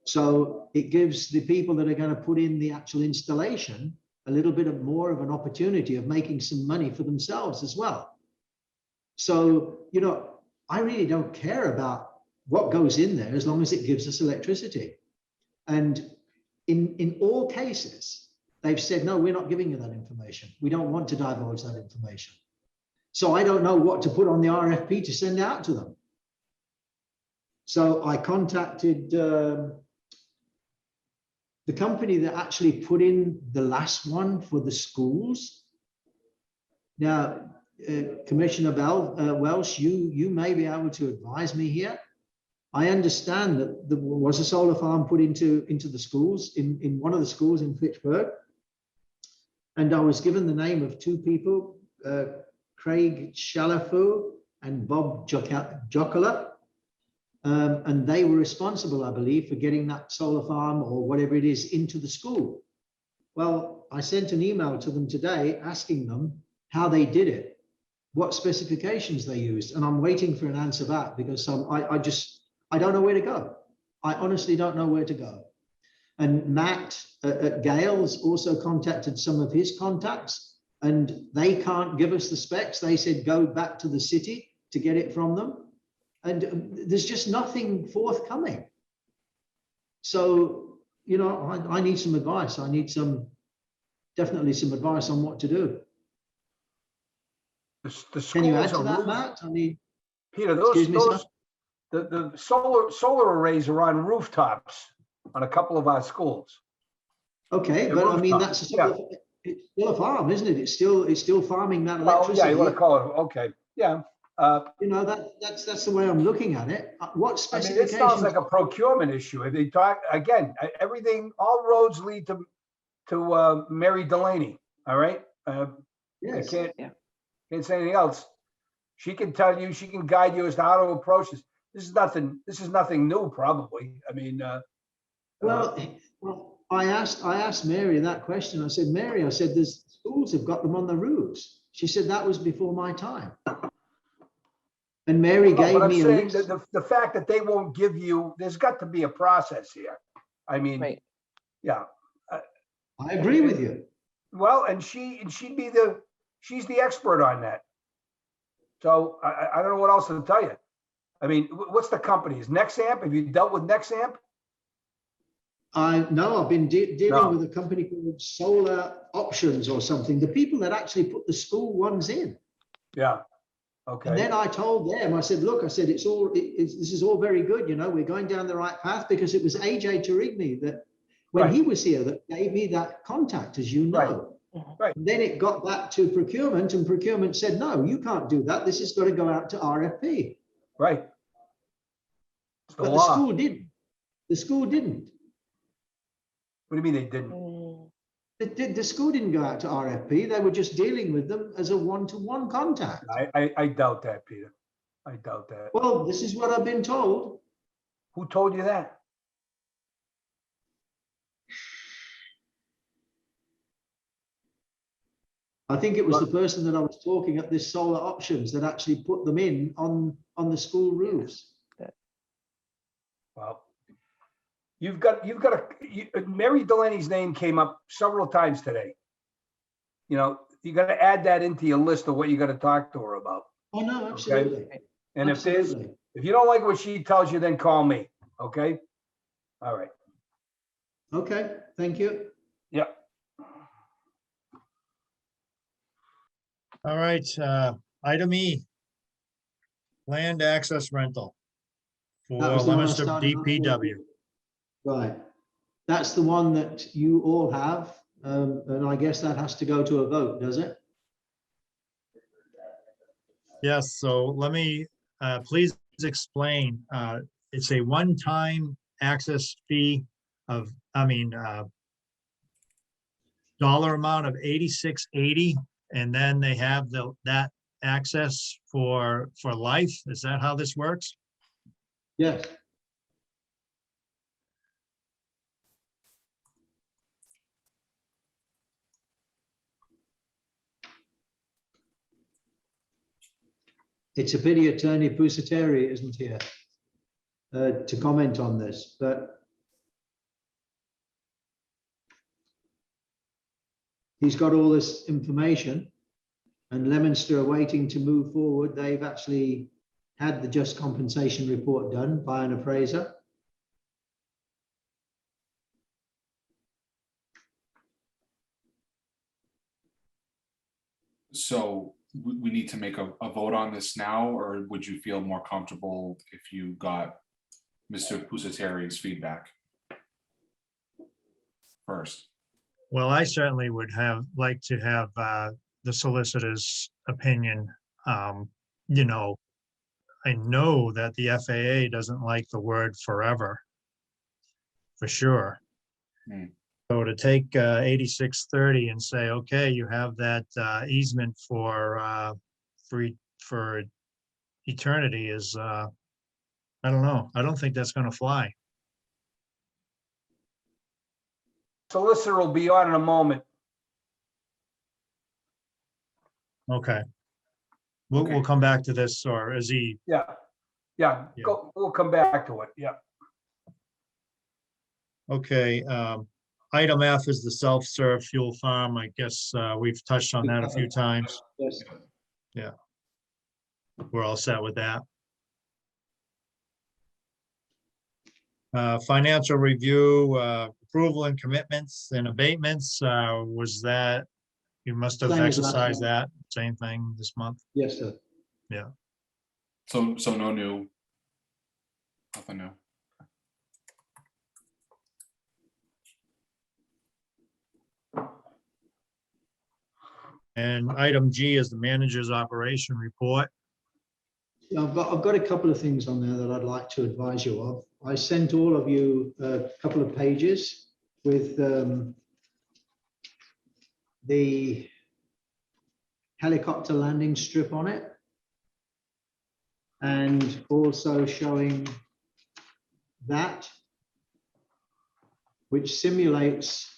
So it gives the people that are going to put in the actual installation a little bit more of an opportunity of making some money for themselves as well. So, I really don't care about what goes in there as long as it gives us electricity. And in all cases, they've said, no, we're not giving you that information. We don't want to divulge that information. So I don't know what to put on the RFP to send out to them. So I contacted the company that actually put in the last one for the schools. Now, Commissioner Welsh, you may be able to advise me here. I understand that there was a solar farm put into the schools, in one of the schools in Fitchburg. And I was given the name of 2 people, Craig Shalafu and Bob Jocola. And they were responsible, I believe, for getting that solar farm or whatever it is into the school. Well, I sent an email to them today asking them how they did it, what specifications they used. And I'm waiting for an answer back because I don't know where to go. I honestly don't know where to go. And Matt at Gales also contacted some of his contacts, and they can't give us the specs. They said, go back to the city to get it from them. And there's just nothing forthcoming. So, I need some advice. I need definitely some advice on what to do. The Can you add schools to are that, Matt? I mean, Peter, excuse me, sir? the solar arrays are on rooftops on a couple of our schools. Okay, The but I mean, rooftop, it's still a farm, isn't it? It's still farming that Well, electricity. yeah, you want to call it, okay, yeah. That's the way I'm looking at it. What I mean, it specifications? sounds like a procurement issue. They talk, again, everything, all roads lead to Mary Delaney, all right? I Yes. can't say anything else. She can tell you, she can guide you as to how to approach this. This is nothing new, probably. I mean, Well, I asked Mary that question. I said, Mary, I said, there's schools have got them on the roofs. She said, that was before my time. And Mary no, gave but I'm me a saying list. that the fact that they won't give you, there's got to be a process here. I mean, Right. yeah. I agree with you. Well, and she's the expert on that. So I don't know what else to tell you. I mean, what's the company? Is Nexamp? Have you dealt with Nexamp? No, I've been No. dealing with a company called Solar Options or something. The people that actually put the school ones in. Yeah. And Okay. then I told them, I said, look, I said, this is all very good. You know, we're going down the right path, because it was AJ Tarigny that when Right. he was here that gave me that contact, as you know. Right. And then it got back to procurement, and procurement said, no, you can't do that. This has got to go out to RFP. Right. It's the But the law. school didn't. The school didn't. What do you mean they didn't? The school didn't go out to RFP. They were just dealing with them as a one-to-one contact. I doubt that, Peter. I doubt that. Well, this is what I've been told. Who told you that? I think it was the person that I was talking at this Solar Options that actually put them in on the school roofs. Well, Mary Delaney's name came up several times today. You know, you got to add that into your list of what you got to talk to her about. Oh, no, absolutely. And Absolutely. if you don't like what she tells you, then call me. Okay. All right. Okay, thank you. Yeah. All right, item E. Land access rental for That was the one I Leominster started off with. DPW. Right. That's the one that you all have. And I guess that has to go to a vote, does it? Yes, so let me, please explain. It's a one-time access fee of, dollar amount of $86.80, and then they have that access for life. Is that how this works? Yes. It's a pity Attorney Pusateri isn't here to comment on this, but he's got all this information, and Leominster are waiting to move forward. They've actually had the just compensation report done by an appraiser. So we need to make a vote on this now, or would you feel more comfortable if you got Mr. Pusateri's feedback first? Well, I certainly would like to have the solicitor's opinion. You know, I know that the FAA doesn't like the word forever, for sure. So to take 8630 and say, okay, you have that easement for eternity is, I don't know. I don't think that's going to fly. Solicitor will be on in a moment. Okay. We'll Okay. come back to this, or is he? Yeah. Yeah. Yeah. We'll come back to it. Yeah. Okay. Item F is the self-serve fuel farm. I guess we've touched on that a few times. Yes. We're all set with that. Financial review, approval and commitments and abatements, was that, you must have Same as last exercised month. that, same thing this month? Yes, sir. So no new, nothing new. And item G is the manager's operation report. Yeah, I've got a couple of things on there that I'd like to advise you of. I sent all of you a couple of pages with the helicopter landing strip on it. and also showing that, which simulates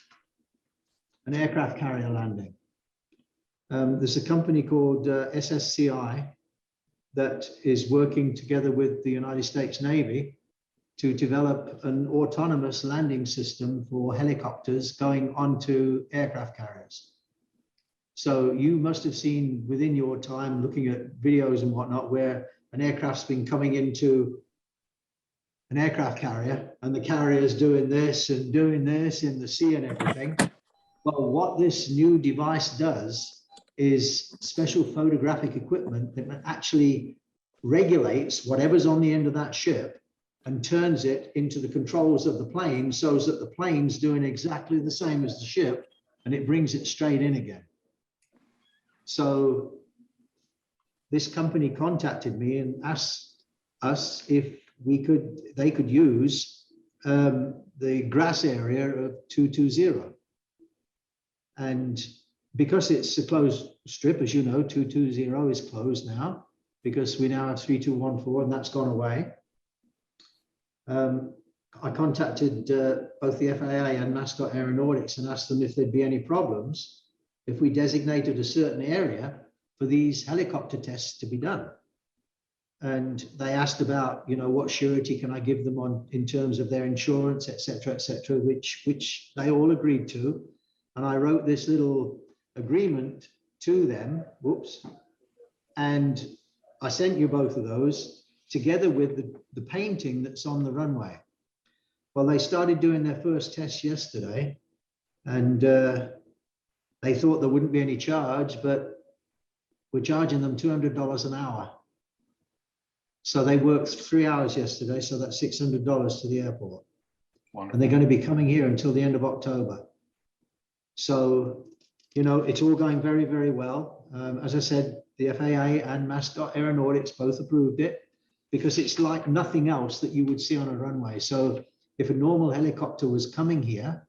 an aircraft carrier landing. There's a company called SSCI that is working together with the United States Navy to develop an autonomous landing system for helicopters going onto aircraft carriers. So you must have seen within your time looking at videos and whatnot where an aircraft's been coming into an aircraft carrier and the carrier's doing this and doing this in the sea and everything. But what this new device does is special photographic equipment that actually regulates whatever's on the end of that ship and turns it into the controls of the plane so that the plane's doing exactly the same as the ship and it brings it straight in again. So this company contacted me and asked us if they could use the grass area of 220. And because it's a closed strip, as you know, 220 is closed now because we now have 3214 and that's gone away. I contacted both the FAA and Mascot Aeronautics and asked them if there'd be any problems if we designated a certain area for these helicopter tests to be done. And they asked about, you know, what surety can I give them on in terms of their insurance, et cetera, which they all agreed to. And I wrote this little agreement to them, whoops, and I sent you both of those together with the painting that's on the runway. Well, they started doing their first test yesterday and they thought there wouldn't be any charge, but we're charging them $200 an hour. So they worked 3 hours yesterday, so that's $600 to the airport. Wonderful. And they're going to be coming here until the end of October. So, you know, it's all going very, very well. As I said, the FAA and Mascot Aeronautics both approved it because it's like nothing else that you would see on a runway. So if a normal helicopter was coming here,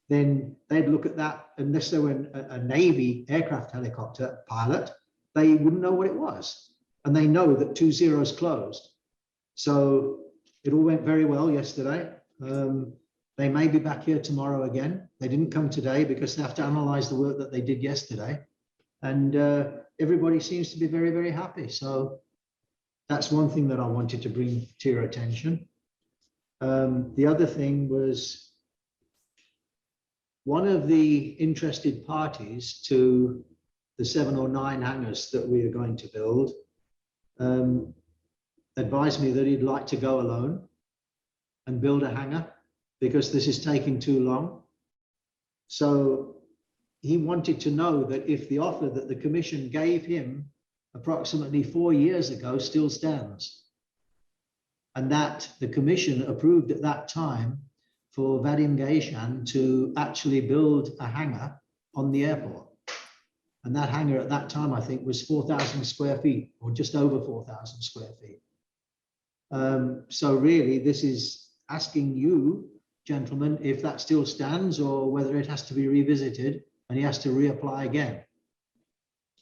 then they'd look at that, unless they were a Navy aircraft helicopter pilot, they wouldn't know what it was. And they know that 20 is closed. So it all went very well yesterday. They may be back here tomorrow again. They didn't come today because they have to analyze the work that they did yesterday. And everybody seems to be very, very happy. So that's one thing that I wanted to bring to your attention. The other thing was one of the interested parties to the 7 or 9 hangars that we are going to build advised me that he'd like to go alone and build a hangar because this is taking too long. So he wanted to know that if the offer that the commission gave him approximately 4 years ago still stands, and that the commission approved at that time for Vadim Gaishan to actually build a hangar on the airport. And that hangar at that time, I think, was 4,000 square feet or just over 4,000 square feet. So really, this is asking you, gentlemen, if that still stands or whether it has to be revisited and he has to reapply again.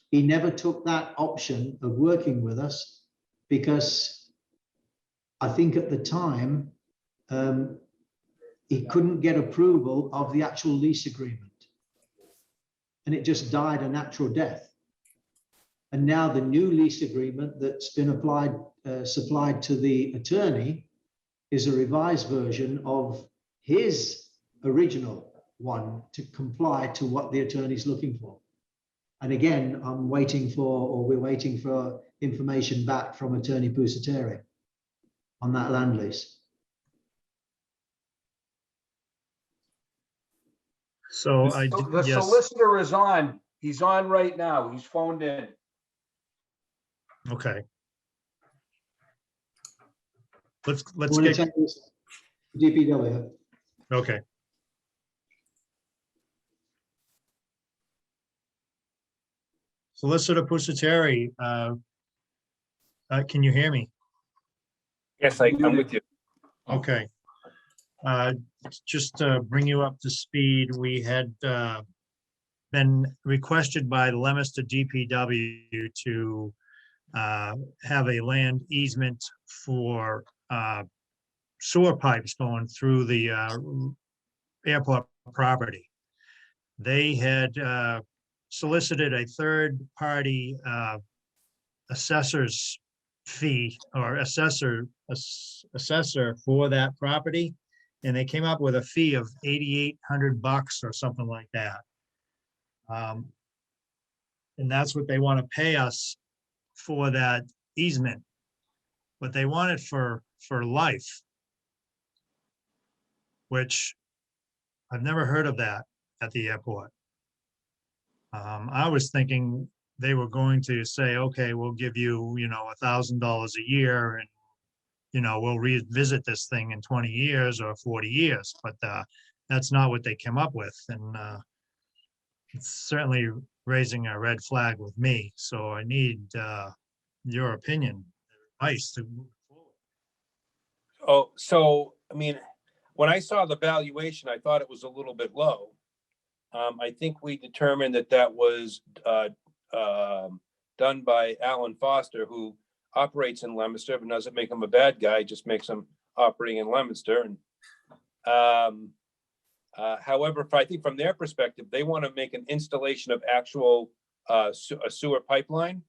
He never took that option of working with us because I think at the time, he couldn't get approval of the actual lease agreement. And it just died a natural death. And now the new lease agreement that's been supplied to the attorney is a revised version of his original one to comply to what the attorney's looking for. And again, we're waiting for information back from Attorney Pusateri on that land lease. So The yes, solicitor is on. He's on right now. He's phoned in. okay. Let's Want to get, take this DPW? okay. Solicitor Pusateri, can you hear me? Yes, I'm with you. Okay. Just to bring you up to speed, we had been requested by Leominster DPW to have a land easement for sewer pipes going through the airport property. They had solicited a third-party assessor's fee or assessor for that property, and they came up with a fee of $8,800 or something like that. And that's what they want to pay us for that easement, but they want it for life, which I've never heard of that at the airport. I was thinking they were going to say, okay, we'll give you, $1,000 a year, and we'll revisit this thing in 20 years or 40 years, but that's not what they came up with, and it's certainly raising a red flag with me. So I need your opinion, advice to move forward. Oh, so, I mean, when I saw the valuation, I thought it was a little bit low. I think we determined that was done by Alan Foster, who operates in Leominster, but doesn't make him a bad guy, just makes him operating in Leominster. And however, if I think from their perspective, they want to make an installation of actual a sewer pipeline.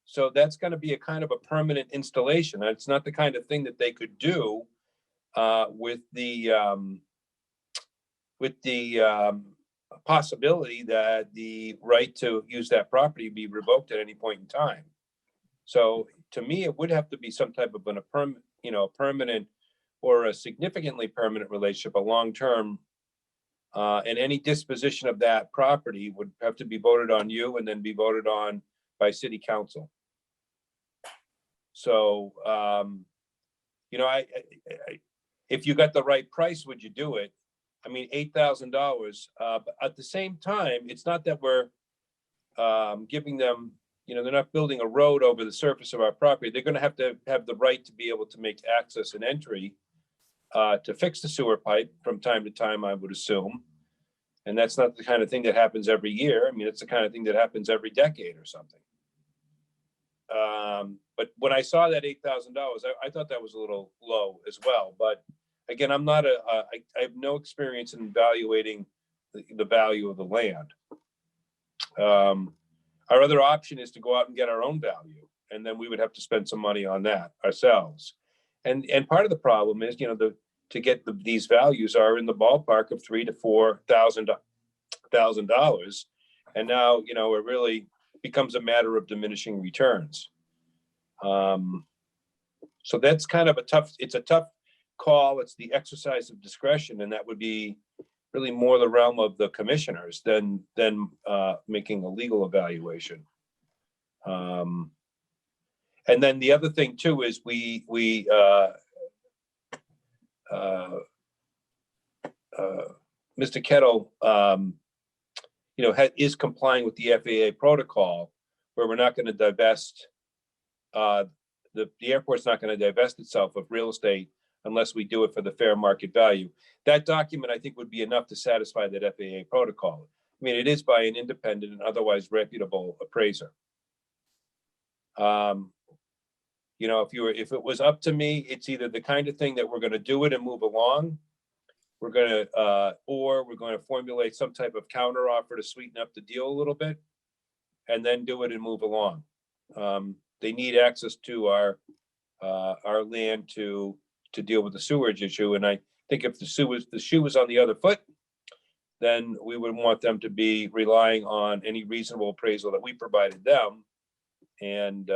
So that's going to be a kind of a permanent installation. It's not the kind of thing that they could do with the possibility that the right to use that property be revoked at any point in time. So to me, it would have to be some type of permanent or a significantly permanent relationship, a long-term, and any disposition of that property would have to be voted on you and then be voted on by city council. So, if you got the right price, would you do it? I mean, $8,000, but at the same time, it's not that we're giving them, they're not building a road over the surface of our property. They're going to have the right to be able to make access and entry to fix the sewer pipe from time to time, I would assume. And that's not the kind of thing that happens every year. I mean, it's the kind of thing that happens every decade or something. But when I saw that $8,000, I thought that was a little low as well. But again, I have no experience in evaluating the value of the land. Our other option is to go out and get our own value, and then we would have to spend some money on that ourselves. And part of the problem is, to get these values are in the ballpark of $3,000 to $4,000, and now it really becomes a matter of diminishing returns. So that's kind of a tough call. It's the exercise of discretion, and that would be really more the realm of the commissioners than making a legal evaluation. And then the other thing too is Mr. Kettle, is complying with the FAA protocol, where we're not going to divest. The airport's not going to divest itself of real estate unless we do it for the fair market value. That document, I think, would be enough to satisfy that FAA protocol. I mean, it is by an independent and otherwise reputable appraiser. If it was up to me, it's either the kind of thing that we're going to do it and move along, or we're going to formulate some type of counter offer to sweeten up the deal a little bit, and then do it and move along. They need access to our land to deal with the sewerage issue, and I think if the shoe was on the other foot, then we would want them to be relying on any reasonable appraisal that we provided them, and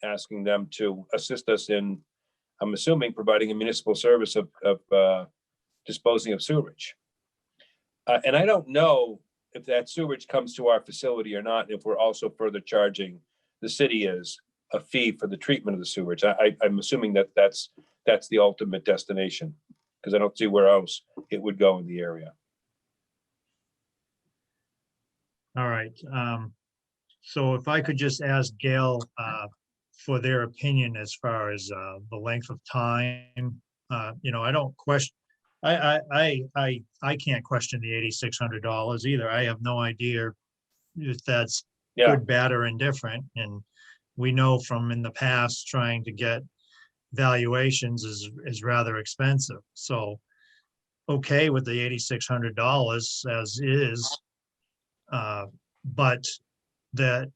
asking them to assist us in, I'm assuming, providing a municipal service of disposing of sewage. And I don't know if that sewage comes to our facility or not, if we're also further charging the city as a fee for the treatment of the sewage. I'm assuming that's the ultimate destination, because I don't see where else it would go in the area. All right. So if I could just ask Gail for their opinion as far as the length of time. I don't question. I can't question the $8,600 either. I have no idea if that's Yeah. good, bad, or indifferent. And we know from in the past, trying to get valuations is rather expensive. So okay with the $8,600 as is. But that,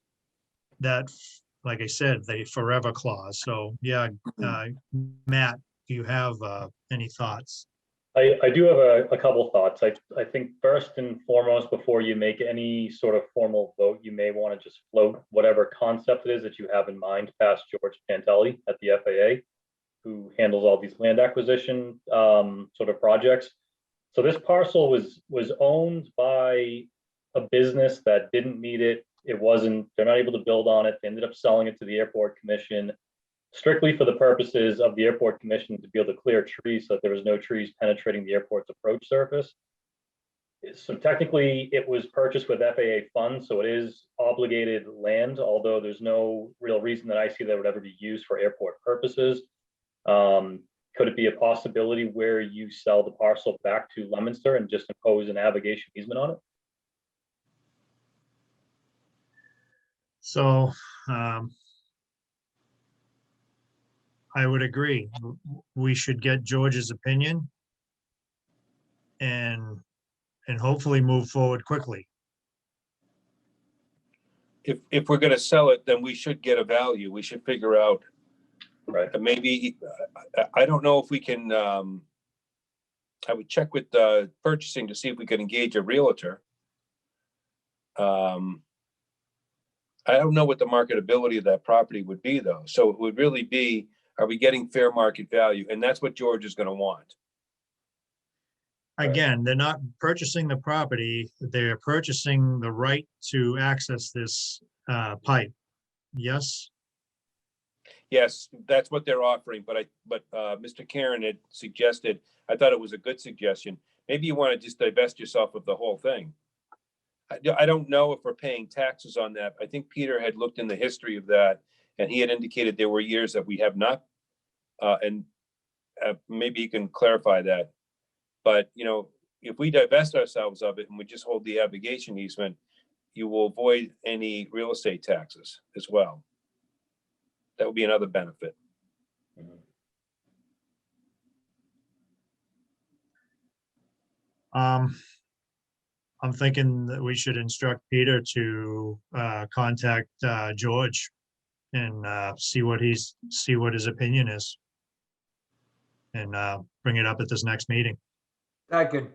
like I said, the forever clause. So yeah, Matt, do you have any thoughts? I do have a couple thoughts. I think first and foremost, before you make any sort of formal vote, you may want to just float whatever concept it is that you have in mind past George Pantelli at the FAA, who handles all these land acquisition sort of projects. So this parcel was owned by a business that didn't need it. They're not able to build on it. They ended up selling it to the Airport Commission, strictly for the purposes of the Airport Commission to be able to clear trees so that there was no trees penetrating the airport's approach surface. So technically it was purchased with FAA funds, so it is obligated land, although there's no real reason that I see that would ever be used for airport purposes. Could it be a possibility where you sell the parcel back to Leominster and just impose a navigation easement on it? So I would agree. We should get George's opinion and hopefully move forward quickly. If we're gonna sell it, then we should get a value. We should figure out, Right. maybe, I don't know if we can, I would check with purchasing to see if we could engage a realtor. I don't know what the marketability of that property would be though. So it would really be, are we getting fair market value? And that's what George is gonna want. Again, they're not purchasing the property, they're purchasing the right to access this pipe. Yes? Yes, that's what they're offering, but Mr. Karen had suggested, I thought it was a good suggestion. Maybe you want to just divest yourself of the whole thing. I don't know if we're paying taxes on that. I think Peter had looked in the history of that, and he had indicated there were years that we have not. Maybe you can clarify that. But, if we divest ourselves of it and we just hold the navigation easement, you will avoid any real estate taxes as well. That would be another benefit. I'm thinking that we should instruct Peter to contact George and see what his opinion is. And bring it up at this next meeting. Second,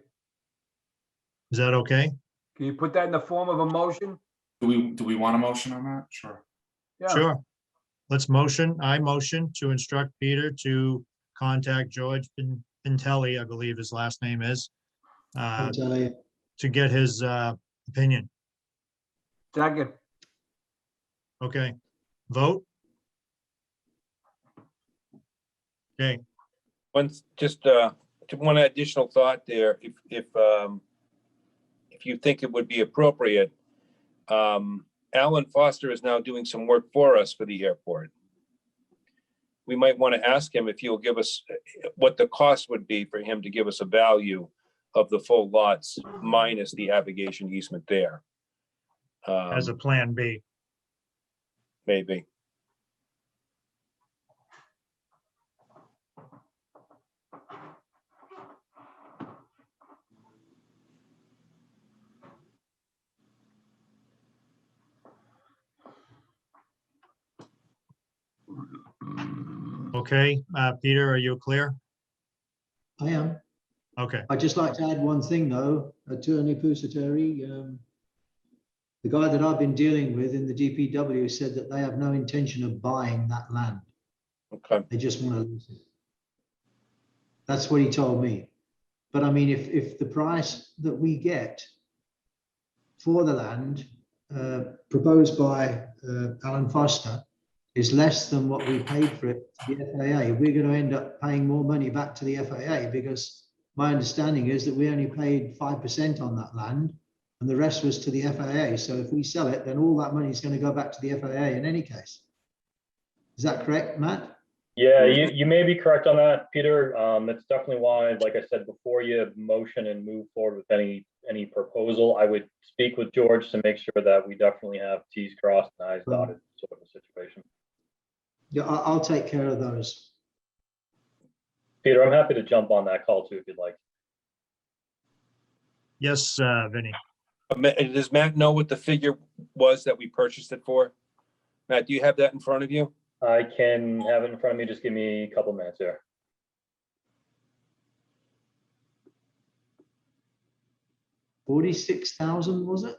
Is that okay? can you put that in the form of a motion? Do we want a motion on that? Sure. Yeah. Sure. I motion to instruct Peter to contact George Pantelli, I believe his last name is, Pantelli. to get his opinion. Second, Okay, vote. Okay, Just one additional thought there, if you think it would be appropriate, Alan Foster is now doing some work for us for the airport. We might want to ask him if he'll give us what the cost would be for him to give us a value of the full lots minus the navigation easement there. as a plan B. Maybe. Okay, Peter, are you clear? I am. Okay, I'd just like to add one thing though, Attorney Pusateri, the guy that I've been dealing with in the DPW said that they have no intention of buying that land. Okay. They just want to lease it. That's what he told me. But I mean, if the price that we get for the land proposed by Alan Foster is less than what we paid for it to the FAA, we're going to end up paying more money back to the FAA, because my understanding is that we only paid 5% on that land and the rest was to the FAA. So if we sell it, then all that money is going to go back to the FAA in any case. Is that correct, Matt? Yeah, you may be correct on that, Peter. That's definitely why, like I said, before you motion and move forward with any proposal, I would speak with George to make sure that we definitely have T's crossed and I's dotted sort of a situation. Yeah, I'll take care of those. Peter, I'm happy to jump on that call too, if you'd like. Yes, Vinny. Does Matt know what the figure was that we purchased it for? Matt, do you have that in front of you? I can have it in front of me. Just give me a couple minutes here. 46,000, was it?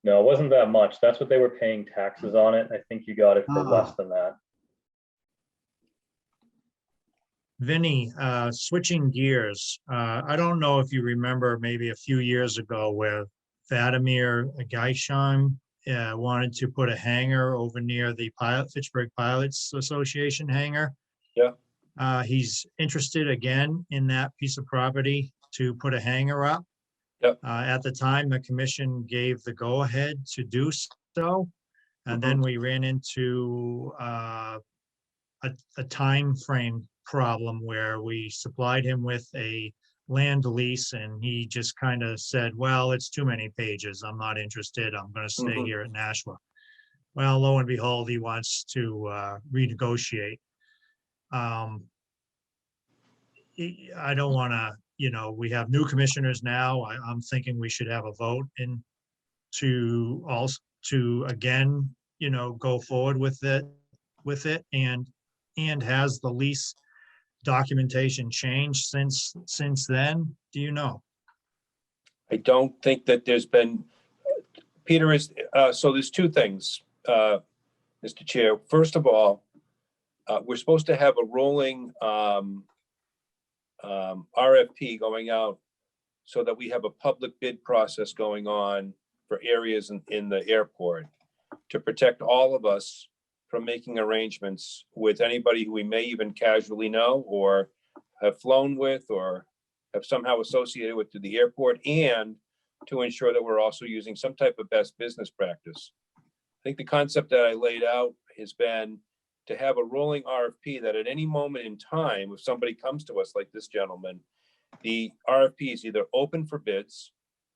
No, it wasn't that much. That's what they were paying taxes on it. I think you got it for less than that. Vinny, switching gears, I don't know if you remember maybe a few years ago where Vladimir Geisheim wanted to put a hangar over near the Fitchburg Pilots Association hangar. Yeah. He's interested again in that piece of property to put a hangar up. Yep. At the time, the commission gave the go-ahead to do so. And then we ran into a time frame problem where we supplied him with a land lease and he just kind of said, well, it's too many pages. I'm not interested. I'm going to stay here at Nashua. Well, lo and behold, he wants to renegotiate. I don't want to, we have new commissioners now. I'm thinking we should have a vote to again, go forward with it and has the lease documentation changed since then? Do you know? I don't think that there's been, Peter is, so there's two things, Mr. Chair. First of all, we're supposed to have a rolling RFP going out so that we have a public bid process going on for areas in the airport to protect all of us from making arrangements with anybody who we may even casually know or have flown with or have somehow associated with to the airport, and to ensure that we're also using some type of best business practice. I think the concept that I laid out has been to have a rolling RFP that at any moment in time, if somebody comes to us like this gentleman, the RFP is either open for bids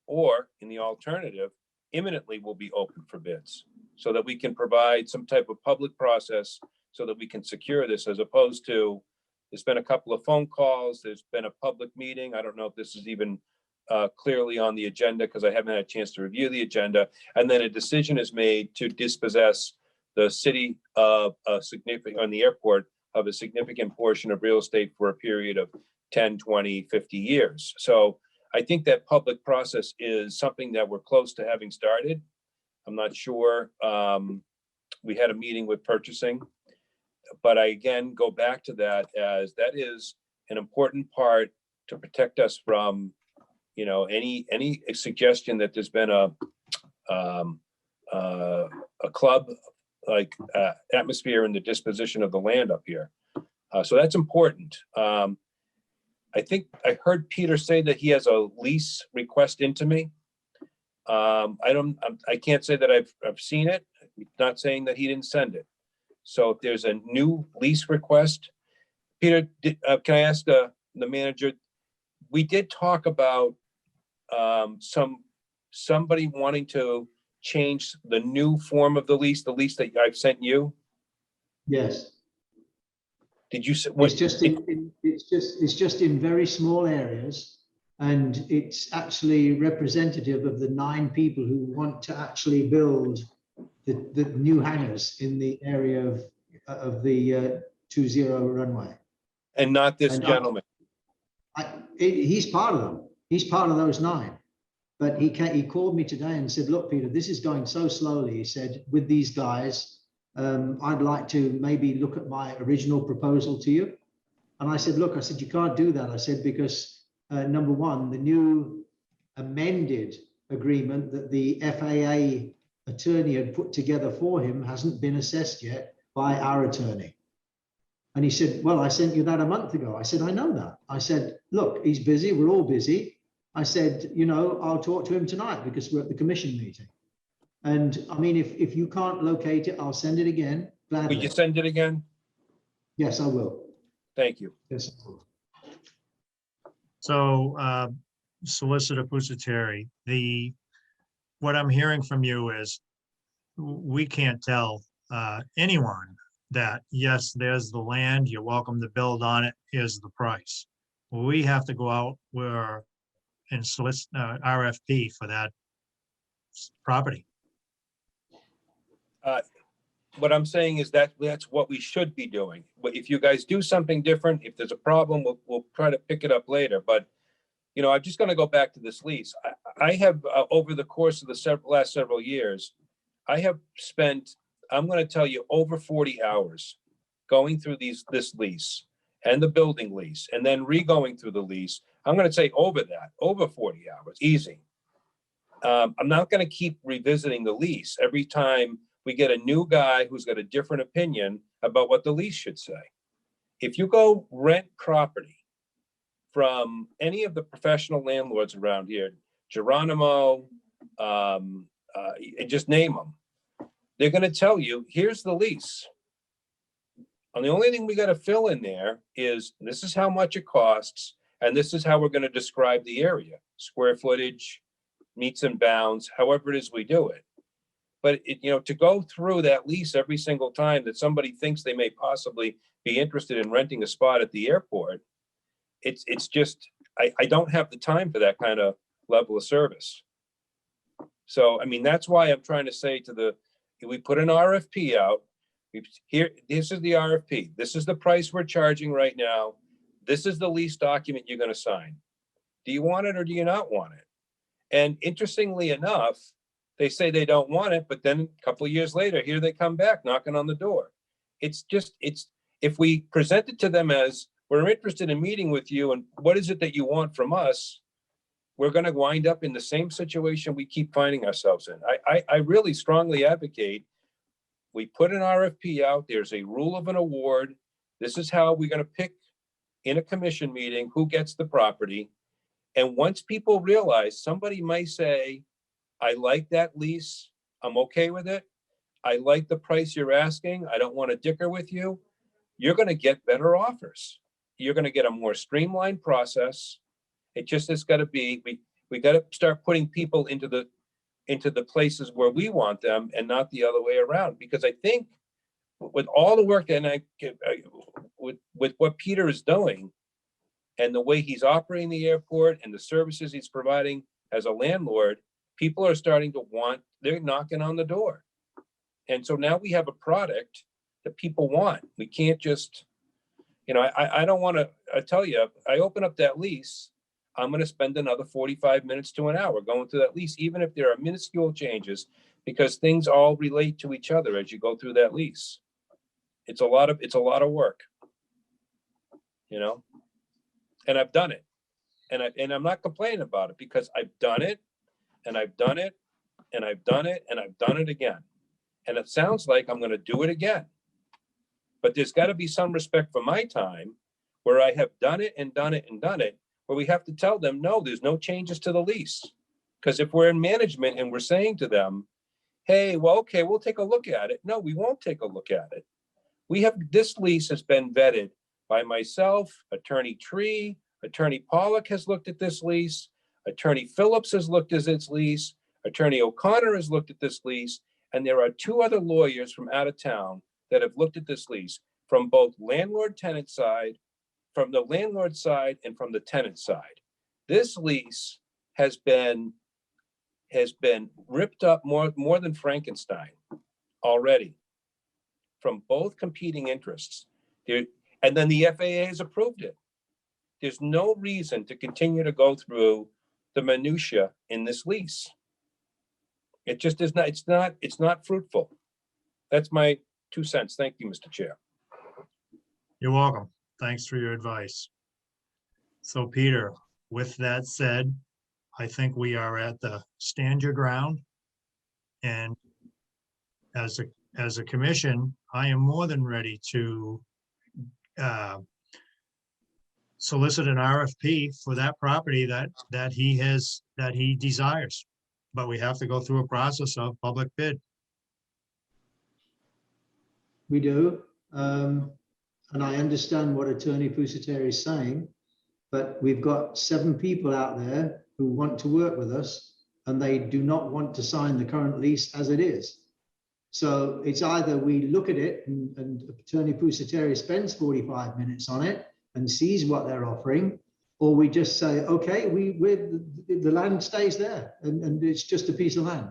or, in the alternative, imminently will be open for bids, so that we can provide some type of public process so that we can secure this, as opposed to, there's been a couple of phone calls, there's been a public meeting. I don't know if this is even clearly on the agenda because I haven't had a chance to review the agenda. And then a decision is made to dispossess the city of a significant, on the airport, of a significant portion of real estate for a period of 10, 20, 50 years. So I think that public process is something that we're close to having started. I'm not sure. We had a meeting with purchasing, but I again go back to that as that is an important part to protect us from, any suggestion that there's been a club like atmosphere in the disposition of the land up here. So that's important. I think I heard Peter say that he has a lease request into me. I can't say that I've seen it. Not saying that he didn't send it. So if there's a new lease request, Peter, can I ask the manager? We did talk about somebody wanting to change the new form of the lease that I've sent you. Yes. Did you? It's just in very small areas, and it's actually representative of the 9 people who want to actually build the new hangars in the area of the 20 runway. And not this gentleman. He's part of them. He's part of those 9. But he called me today and said, look, Peter, this is going so slowly. He said, with these guys, I'd like to maybe look at my original proposal to you. And I said, look, you can't do that. I said, because number one, the new amended agreement that the FAA attorney had put together for him hasn't been assessed yet by our attorney. And he said, well, I sent you that a month ago. I said, I know that. I said, look, he's busy. We're all busy. I said, I'll talk to him tonight because we're at the commission meeting. And I mean, if you can't locate it, I'll send it again. Gladly. Will you send it again? Yes, I will. Thank you. Yes, I will. So Solicitor Pusateri, what I'm hearing from you is we can't tell anyone that, yes, there's the land, you're welcome to build on it, here's the price. We have to go out and solicit RFP for that property. What I'm saying is that that's what we should be doing. But if you guys do something different, if there's a problem, we'll try to pick it up later. But, you know, I'm just gonna go back to this lease. I have, over the course of the last several years, I have spent, I'm gonna tell you, over 40 hours going through this lease and the building lease, and then re-going through the lease. I'm gonna say over 40 hours, easy. I'm not gonna keep revisiting the lease every time we get a new guy who's got a different opinion about what the lease should say. If you go rent property from any of the professional landlords around here, Geronimo, just name them, they're gonna tell you, here's the lease. And the only thing we gotta fill in there is, this is how much it costs, and this is how we're gonna describe the area, square footage, meets and bounds, however it is we do it. But you know, to go through that lease every single time that somebody thinks they may possibly be interested in renting a spot at the airport, it's just, I don't have the time for that kind of level of service. So, I mean, that's why I'm trying to say we put an RFP out. This is the RFP. This is the price we're charging right now. This is the lease document you're gonna sign. Do you want it or do you not want it? And interestingly enough, they say they don't want it, but then a couple of years later, here they come back knocking on the door. It's if we present it to them as, we're interested in meeting with you and what is it that you want from us, we're gonna wind up in the same situation we keep finding ourselves in. I really strongly advocate, we put an RFP out, there's a rule of an award. This is how we're gonna pick in a commission meeting who gets the property. And once people realize, somebody might say, I like that lease, I'm okay with it. I like the price you're asking, I don't want to dicker with you. You're gonna get better offers. You're gonna get a more streamlined process. It just has gotta be, we gotta start putting people into the places where we want them and not the other way around. Because I think with all the work that with what Peter is doing and the way he's operating the airport and the services he's providing as a landlord, people are starting to want, they're knocking on the door. And so now we have a product that people want. We can't just, you know, I don't want to, I tell you, I open up that lease, I'm going to spend another 45 minutes to an hour going through that lease, even if there are minuscule changes, because things all relate to each other as you go through that lease. It's a lot of work, you know, and I've done it. And I'm not complaining about it because I've done it. And I've done it, and I've done it, and I've done it again. And it sounds like I'm gonna do it again. But there's gotta be some respect for my time where I have done it and done it and done it, where we have to tell them, no, there's no changes to the lease. Because if we're in management and we're saying to them, hey, well, okay, we'll take a look at it. No, we won't take a look at it. This lease has been vetted by myself, Attorney Tree, Attorney Pollock has looked at this lease. Attorney Phillips has looked at its lease, Attorney O'Connor has looked at this lease, and there are 2 other lawyers from out of town that have looked at this lease from both landlord-tenant side, from the landlord side and from the tenant side. This lease has been ripped up more than Frankenstein already from both competing interests. And then the FAA has approved it. There's no reason to continue to go through the minutia in this lease. It just is not, it's not fruitful. That's my 2 cents. Thank you, Mr. Chair. You're welcome. Thanks for your advice. So Peter, with that said, I think we are at the stand your ground. And as a commission, I am more than ready to solicit an RFP for that property that he desires. But we have to go through a process of public bid. We do. And I understand what Attorney Pusateri is saying, but we've got 7 people out there who want to work with us and they do not want to sign the current lease as it is. So it's either we look at it and Attorney Pusateri spends 45 minutes on it and sees what they're offering, or we just say, okay, the land stays there and it's just a piece of land.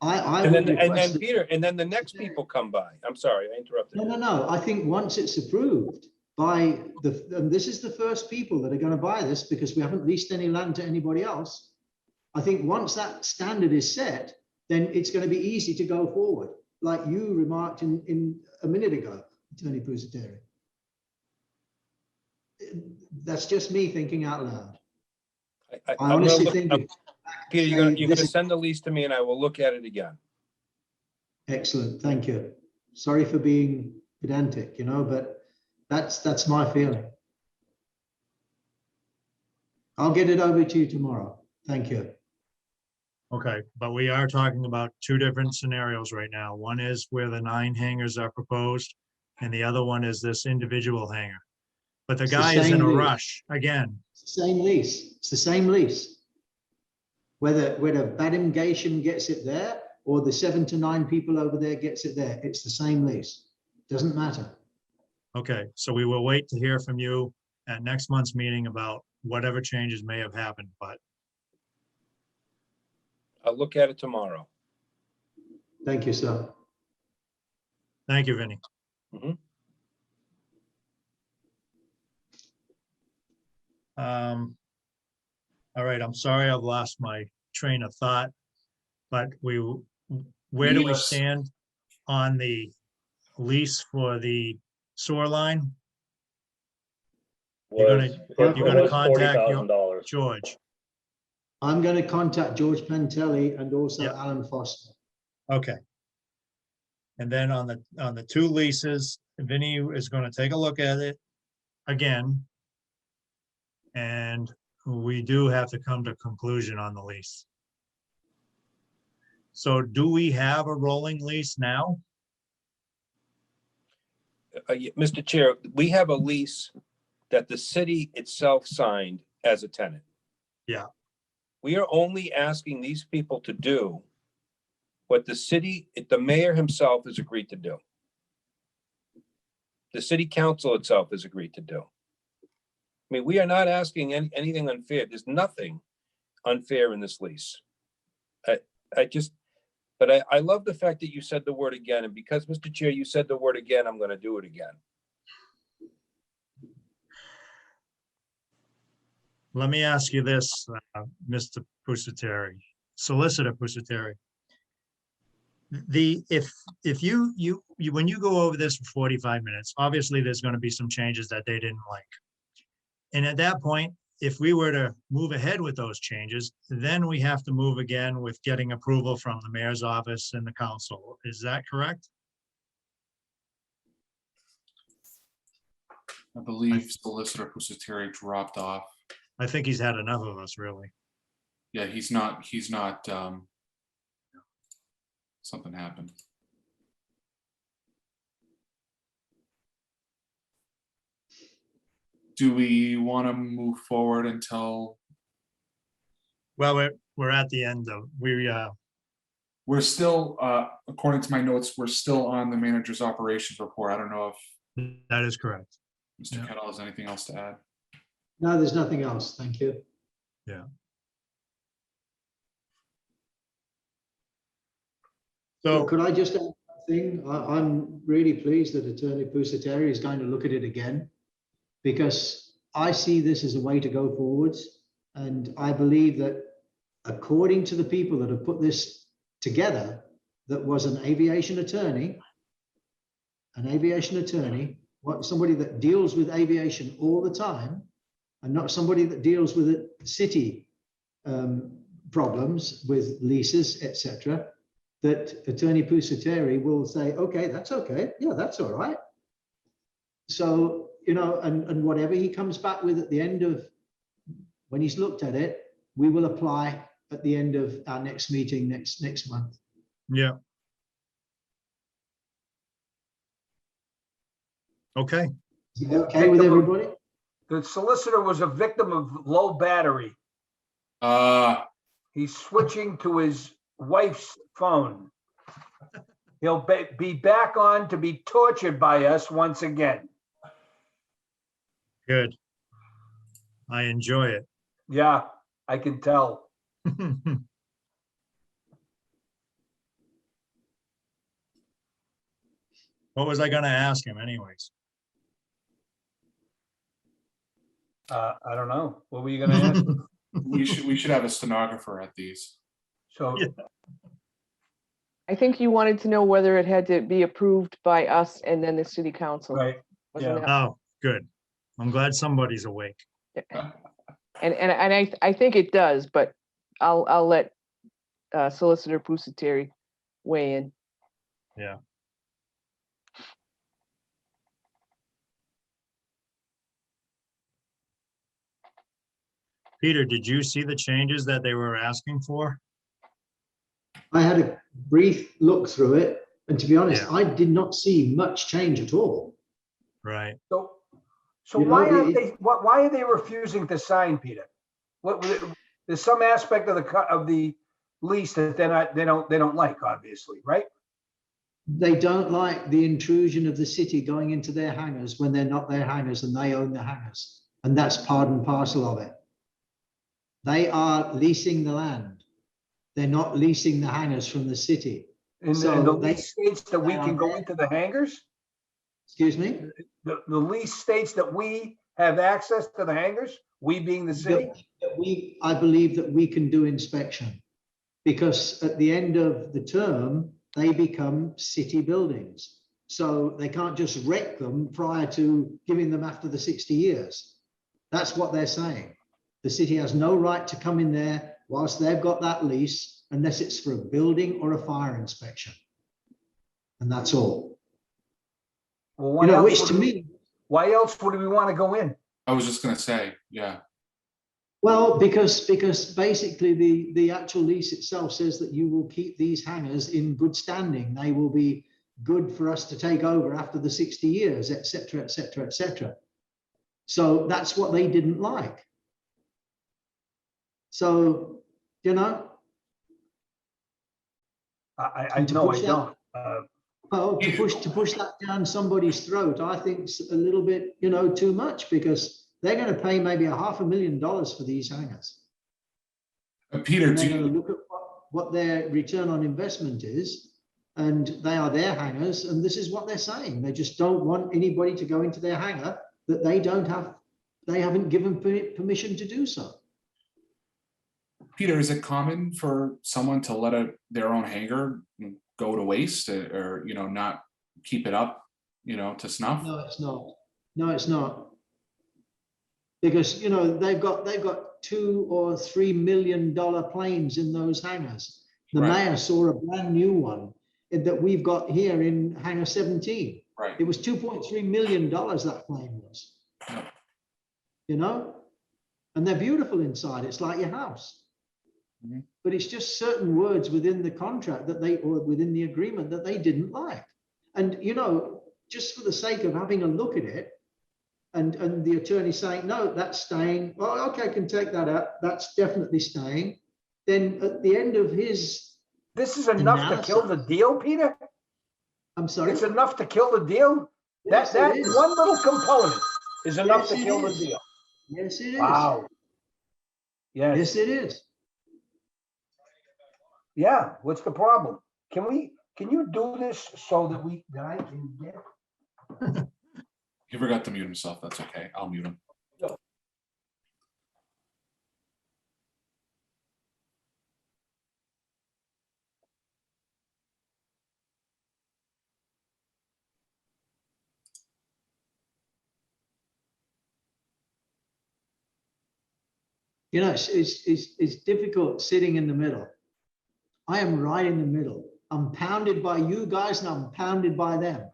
I And would then, request that- Peter, and then the next people come by. I'm sorry, I interrupted. No. I think once it's approved by and this is the first people that are going to buy this because we haven't leased any land to anybody else. I think once that standard is set, then it's going to be easy to go forward, like you remarked in a minute ago, Attorney Pusateri. That's just me thinking out loud. I I'm gonna honestly look- think. Peter, you're saying gonna this is- send the lease to me and I will look at it again. Excellent, thank you. Sorry for being pedantic, but that's my feeling. I'll get it over to you tomorrow. Thank you. Okay, but we are talking about two different scenarios right now. One is where the 9 hangars are proposed, and the other one is this individual hangar. But the It's the guy is in a same lease. rush, again. It's the same lease. It's the same lease. Whether Badimgation gets it there or the 7 to 9 people over there gets it there, it's the same lease. Doesn't matter. Okay, so we will wait to hear from you at next month's meeting about whatever changes may have happened, but I'll look at it tomorrow. Thank you, sir. thank you, Vinnie. Mhm. All right, I'm sorry I've lost my train of thought, but where do we Yes. stand on the lease for the sewer line? You're Was, gonna- it you're gonna was contact your- $40,000. George, I'm going to contact George Pentelli and also Yep. Alan Foster. okay. And then on the 2 leases, Vinnie is gonna take a look at it again. And we do have to come to conclusion on the lease. So do we have a rolling lease now? Mr. Chair, we have a lease that the city itself signed as a tenant. Yeah. We are only asking these people to do what the mayor himself has agreed to do. The city council itself has agreed to do. I mean, we are not asking anything unfair. There's nothing unfair in this lease. I love the fact that you said the word again, and because, Mr. Chair, you said the word again, I'm gonna do it again. Let me ask you this, Mr. Pusateri, Solicitor Pusateri. If you, when you go over this for 45 minutes, obviously there's gonna be some changes that they didn't like. And at that point, if we were to move ahead with those changes, then we have to move again with getting approval from the mayor's office and the council. Is that correct? I believe Solicitor Pusateri dropped off. I think he's had enough of us, really. Yeah, he's not, something happened. Do we want to move forward until Well, we're at the end of, we're still, according to my notes, we're still on the manager's operations report. I don't know if that is correct. Mr. Yeah. Kettle has anything else to add. No, there's nothing else. Thank you. So, Could I just add one thing? I'm really pleased that Attorney Pusateri is going to look at it again, because I see this as a way to go forwards. And I believe that according to the people that have put this together, that was an aviation attorney, somebody that deals with aviation all the time, and not somebody that deals with it, city problems with leases, etc., that Attorney Pusateri will say, okay, that's okay. Yeah, that's all right. So, and whatever he comes back with at the end of, when he's looked at it, we will apply at the end of our next meeting next month. yeah. Okay, Is it okay with everybody? The solicitor was a victim of low battery. He's switching to his wife's phone. He'll be back on to be tortured by us once again. Good. I enjoy it. Yeah, I can tell. What was I gonna ask him anyways? I don't know. What were you gonna ask? We should have a stenographer at these. So, Yeah. I think you wanted to know whether it had to be approved by us and then the city council. right, Wasn't yeah. it? Oh, good. I'm glad somebody's awake. And I think it does, but I'll let Solicitor Pusateri weigh in. Yeah. Peter, did you see the changes that they were asking for? I had a brief look through it, and to be honest, Yeah. I did not see much change at all. Right. So You know, why aren't it- they, why are they refusing to sign, Peter? What, there's some aspect of the lease that they don't like, obviously, right? They don't like the intrusion of the city going into their hangars when they're not their hangars and they own the hangars. And that's part and parcel of it. They are leasing the land. They're not leasing the hangars from the city. And So the they- lease states that we they can are go there. into the hangars? Excuse me? The lease states that we have access to the hangars, we being the city? I believe that we can do inspection. Because at the end of the term, they become city buildings. So they can't just wreck them prior to giving them after the 60 years. That's what they're saying. The city has no right to come in there whilst they've got that lease unless it's for a building or a fire inspection. And that's all. Well, You why know, else which would to we- me, Why else would we want to go in? I was just gonna say, yeah. well, because basically the actual lease itself says that you will keep these hangars in good standing. They will be good for us to take over after the 60 years, et cetera, et cetera, et cetera. So that's what they didn't like. So, you know, I And to no, I push that- don't. well, to push that down somebody's throat, I think it's a little bit, you know, too much because they're going to pay maybe $500,000 for these hangars. Peter, And do they're going to you, look at what their return on investment is, and they are their hangars, and this is what they're saying. They just don't want anybody to go into their hangar that they haven't given permission to do so. Peter, is it common for someone to let their own hangar go to waste or, you know, not keep it up, you know, to snuff? No, it's not. No, it's not. Because, you know, they've got $2 or $3 million planes in those hangars. The Right. mayor saw a brand new one that we've got here in hangar 17. Right. It was $2.3 million that plane was. Yeah. You know, and they're beautiful inside. It's like your house. Mhm. But it's just certain words within the contract or within the agreement that they didn't like. And, you know, just for the sake of having a look at it, and the attorney saying, no, that's staying. Well, okay, I can take that out. That's definitely staying. Then at the end of his, This is enough to kill the deal, Peter? I'm sorry. It's enough to kill the deal? Yes, That it is. one little component is enough Yes, to it kill the is. deal. Yes, it is. Wow. Yes, Yes, it is. yeah, what's the problem? Can you do this so that I can get? He forgot to mute himself. That's okay. I'll mute him. You know, it's difficult sitting in the middle. I am right in the middle. I'm pounded by you guys and I'm pounded by them.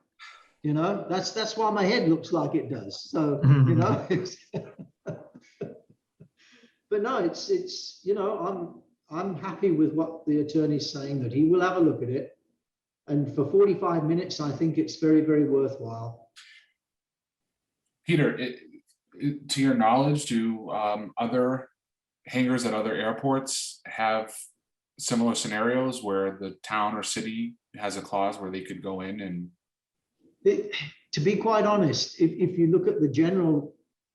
You know, that's why my head looks like it does. So, you know, but no, it's, you know, I'm happy with what the attorney's saying, that he will have a look at it. And for 45 minutes, I think it's very, very worthwhile. Peter, to your knowledge, do other hangars at other airports have similar scenarios where the town or city has a clause where they could go in and, To be quite honest, if you look at the general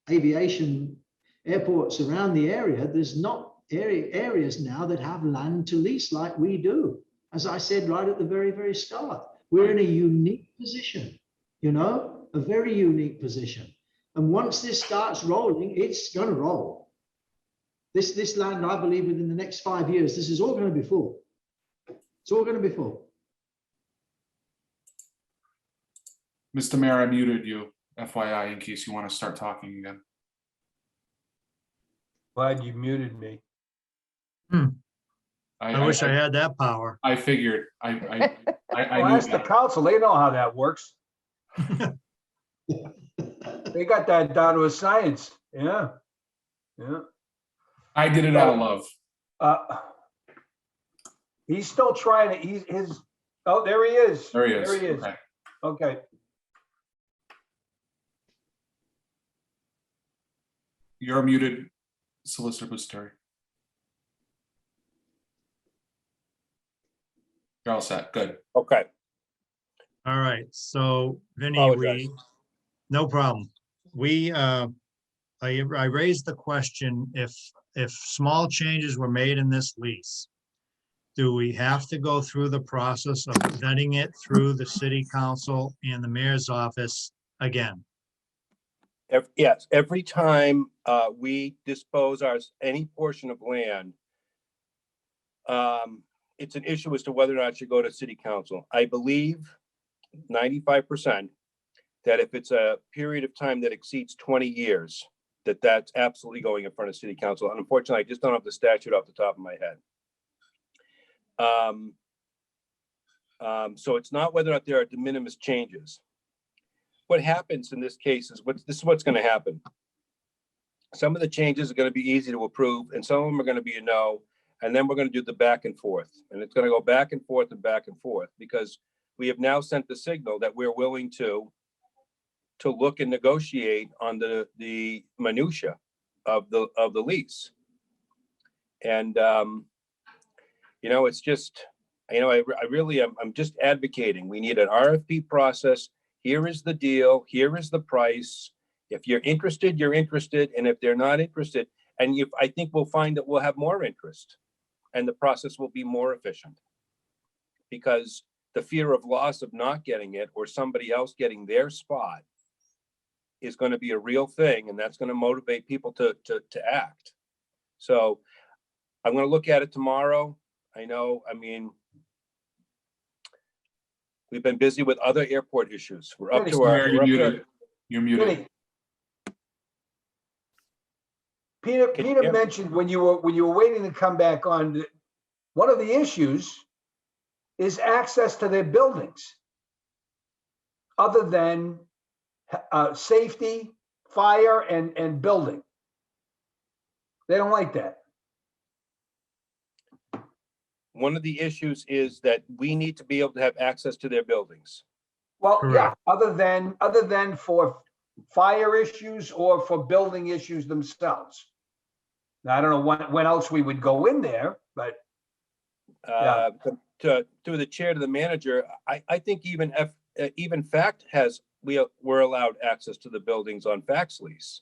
aviation airports around the area, there's not areas now that have land to lease like we do. As I said right at the very, very start, we're in a unique position, you know, a very unique position. And once this starts rolling, it's going to roll. This land, I believe, within the next 5 years, this is all going to be full. It's all going to be full. Mr. Mayor, I muted you, FYI, in case you want to start talking again. Glad you muted me. I wish I had that power. I figured, I Well, knew ask the that. council, they know how that works. They got that down to a science, yeah. Yeah. I did it out of love. He's still trying to, oh, there he is. There he is. There he is. Okay. Okay. You're muted, Solicitor Busuttil. You're all set, good. Okay, All right, so Vinny, Apologize. no problem. I raised the question, if small changes were made in this lease, do we have to go through the process of vetting it through the city council and the mayor's office again? yes, every time we dispose any portion of land, it's an issue as to whether or not it should go to city council. I believe 95% that if it's a period of time that exceeds 20 years, that's absolutely going in front of city council. And unfortunately, I just don't have the statute off the top of my head. So it's not whether or not there are de minimis changes. What happens in this case is this is what's going to happen. Some of the changes are going to be easy to approve, and some of them are going to be a no. And then we're going to do the back and forth, and it's going to go back and forth and back and forth, because we have now sent the signal that we're willing to look and negotiate on the minutia of the lease. And you know, it's just, you know, I really am, I'm just advocating, we need an RFP process. Here is the deal, here is the price. If you're interested, you're interested. And if they're not interested, and I think we'll find that we'll have more interest and the process will be more efficient, because the fear of loss of not getting it or somebody else getting their spot is going to be a real thing. And that's going to motivate people to act. So I'm going to look at it tomorrow. I know, I mean, we've been busy with other airport issues. We're up to our. You're muted. You're muted. Peter mentioned when you were waiting to come back on, one of the issues is access to their buildings. Other than safety, fire, and building. They don't like that. One of the issues is that we need to be able to have access to their buildings. Well, yeah, Correct. other than for fire issues or for building issues themselves. Now, I don't know when else we would go in there, but Yeah. To the chair, to the manager, I think even FACT we're allowed access to the buildings on FACT's lease.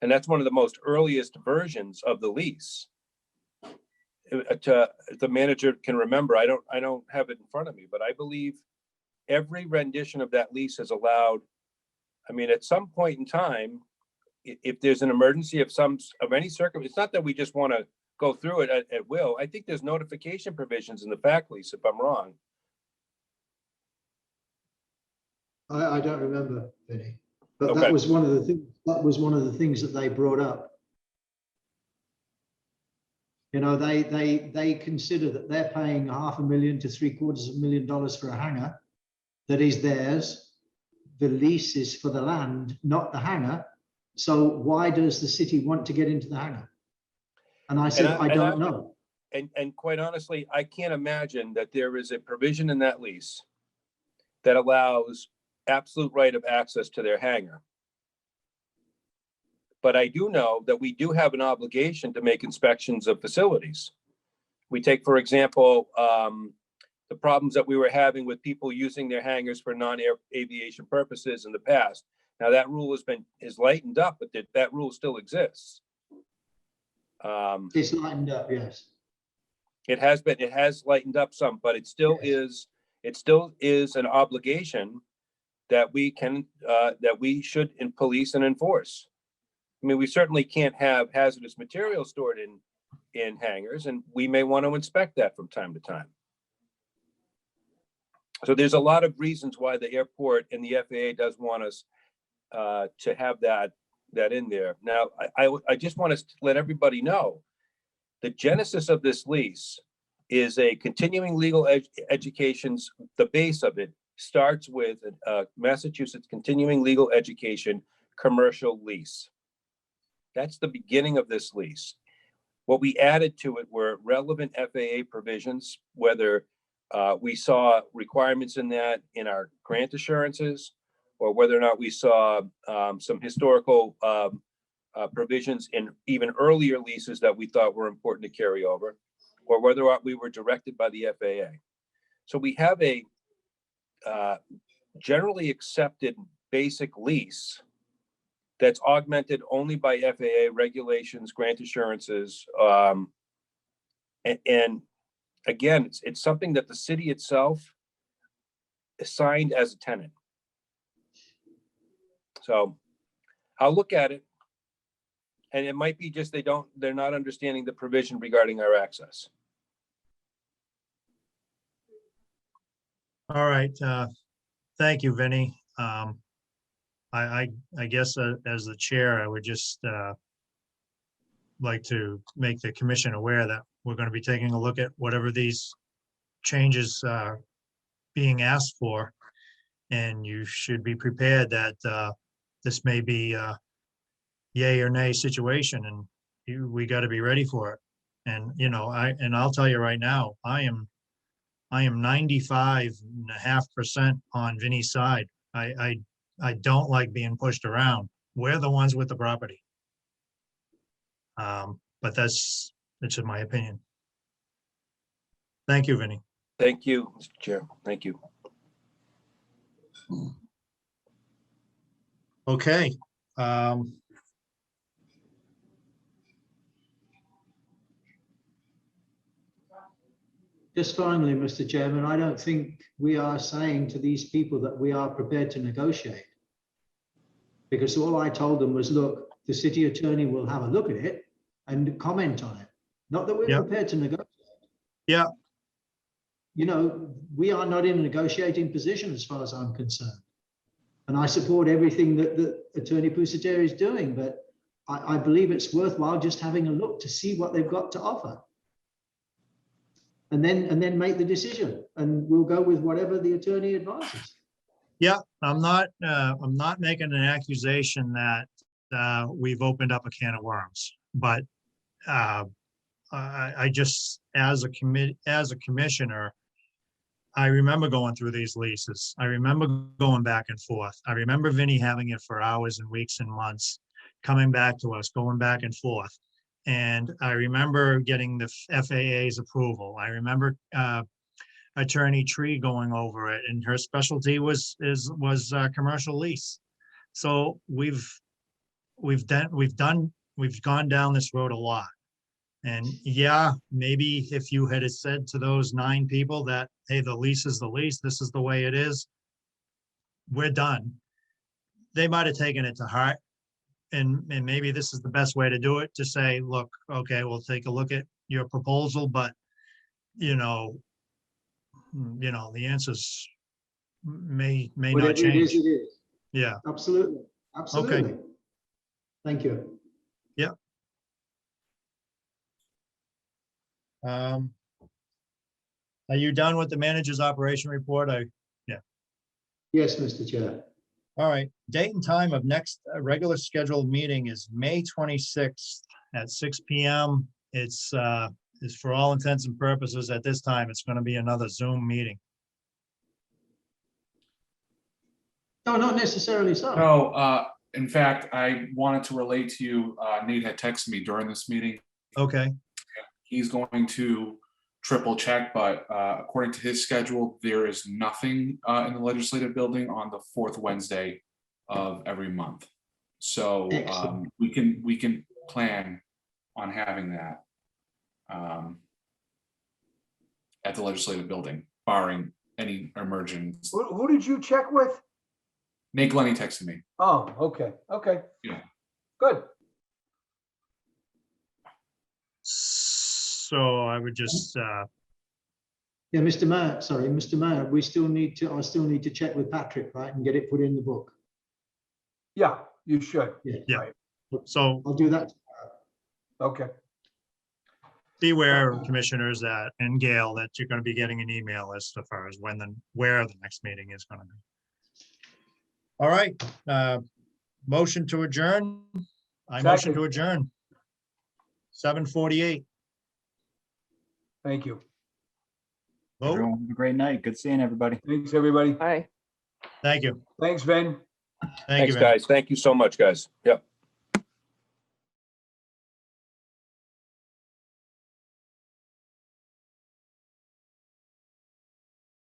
And that's one of the most earliest versions of the lease. The manager can remember, I don't have it in front of me, but I believe every rendition of that lease has allowed, I mean, at some point in time, if there's an emergency of any circumstance, it's not that we just want to go through it at will. I think there's notification provisions in the FACT lease, if I'm wrong. I don't remember, Vinny, but Okay. that was one of the things. That was one of the things that they brought up. You know, they consider that they're paying $500,000 to $750,000 for a hangar that is theirs. The lease is for the land, not the hangar. So why does the city want to get into the hangar? And I said, I don't know. And quite honestly, I can't imagine that there is a provision in that lease that allows absolute right of access to their hangar. But I do know that we do have an obligation to make inspections of facilities. We take, for example, the problems that we were having with people using their hangars for non-aviation purposes in the past. Now, that rule is lightened up, but that rule still exists. It's lightened up, yes. It has lightened up some, but it still is an obligation that we should police and enforce. I mean, we certainly can't have hazardous material stored in hangars, and we may want to inspect that from time to time. So there's a lot of reasons why the airport and the FAA does want us to have that in there. Now, I just want to let everybody know the genesis of this lease is a continuing legal education's, the base of it starts with Massachusetts continuing legal education commercial lease. That's the beginning of this lease. What we added to it were relevant FAA provisions, whether we saw requirements in that in our grant assurances, or whether or not we saw some historical provisions in even earlier leases that we thought were important to carry over, or whether or not we were directed by the FAA. So we have a generally accepted basic lease that's augmented only by FAA regulations, grant assurances. And again, it's something that the city itself assigned as a tenant. So I'll look at it. And it might be just they're not understanding the provision regarding our access. All right, thank you, Vinny. I guess as the chair, I would just like to make the commission aware that we're going to be taking a look at whatever these changes are being asked for. And you should be prepared that this may be a yay or nay situation, and we got to be ready for it. And, you know, I'll tell you right now, I am 95.5% on Vinny's side. I don't like being pushed around. We're the ones with the property. But that's just my opinion. Thank you, Vinny. Thank you, Mr. Chair. Thank you. Okay. Just finally, Mr. Chairman, I don't think we are saying to these people that we are prepared to negotiate. Because all I told them was, look, the city attorney will have a look at it and comment on it. Not that we're prepared to negotiate. Yeah. You know, we are not in a negotiating position as far as I'm concerned. And I support everything that Attorney Pusateri is doing, but I believe it's worthwhile just having a look to see what they've got to offer. And then make the decision, and we'll go with whatever the attorney advises. Yeah, I'm not making an accusation that we've opened up a can of worms, but I just, as a commissioner, I remember going through these leases. I remember going back and forth. I remember Vinny having it for hours and weeks and months, coming back to us, going back and forth. And I remember getting the FAA's approval. I remember Attorney Tree going over it, and her specialty was commercial lease. So we've gone down this road a lot. And yeah, maybe if you had said to those 9 people that, hey, the lease is the lease, this is the way it is, we're done, they might have taken it to heart. And maybe this is the best way to do it, to say, look, okay, we'll take a look at your proposal, but you know, the answers may Whatever not change. it is. Yeah. Absolutely. Absolutely. Okay. Thank you. Yeah. Are you done with the manager's operation report? Yes, Mr. Chair. All right, date and time of next regular scheduled meeting is May 26th at 6 p.m. It's for all intents and purposes at this time, it's going to be another Zoom meeting. No, not necessarily so. No, in fact, I wanted to relate to you, Nate had texted me during this meeting. Okay, He's going to triple check, but according to his schedule, there is nothing in the legislative building on the fourth Wednesday of every month. So Excellent. we can plan on having that at the legislative building, barring any emergence. Who did you check with? Nate Glenny texted me. Oh, okay, okay. Yeah. Good. So I would just, Yeah, Mr. Mayor, sorry, Mr. Mayor, I still need to check with Patrick, right, and get it put in the book. Yeah, you should. Yeah. Right. so I'll do that. Okay, beware, commissioners, that, and Gail, that you're gonna be getting an email as far as where the next meeting is gonna be. All right, motion to adjourn. I motion to Second. adjourn. 7:48. thank you. Vote. Everyone, have a great night. Good seeing everybody. Thanks, everybody. Aye. Thank you. Thanks, Ben. Thank you. Thanks, Vin. guys. Thank you so much, guys. Yep.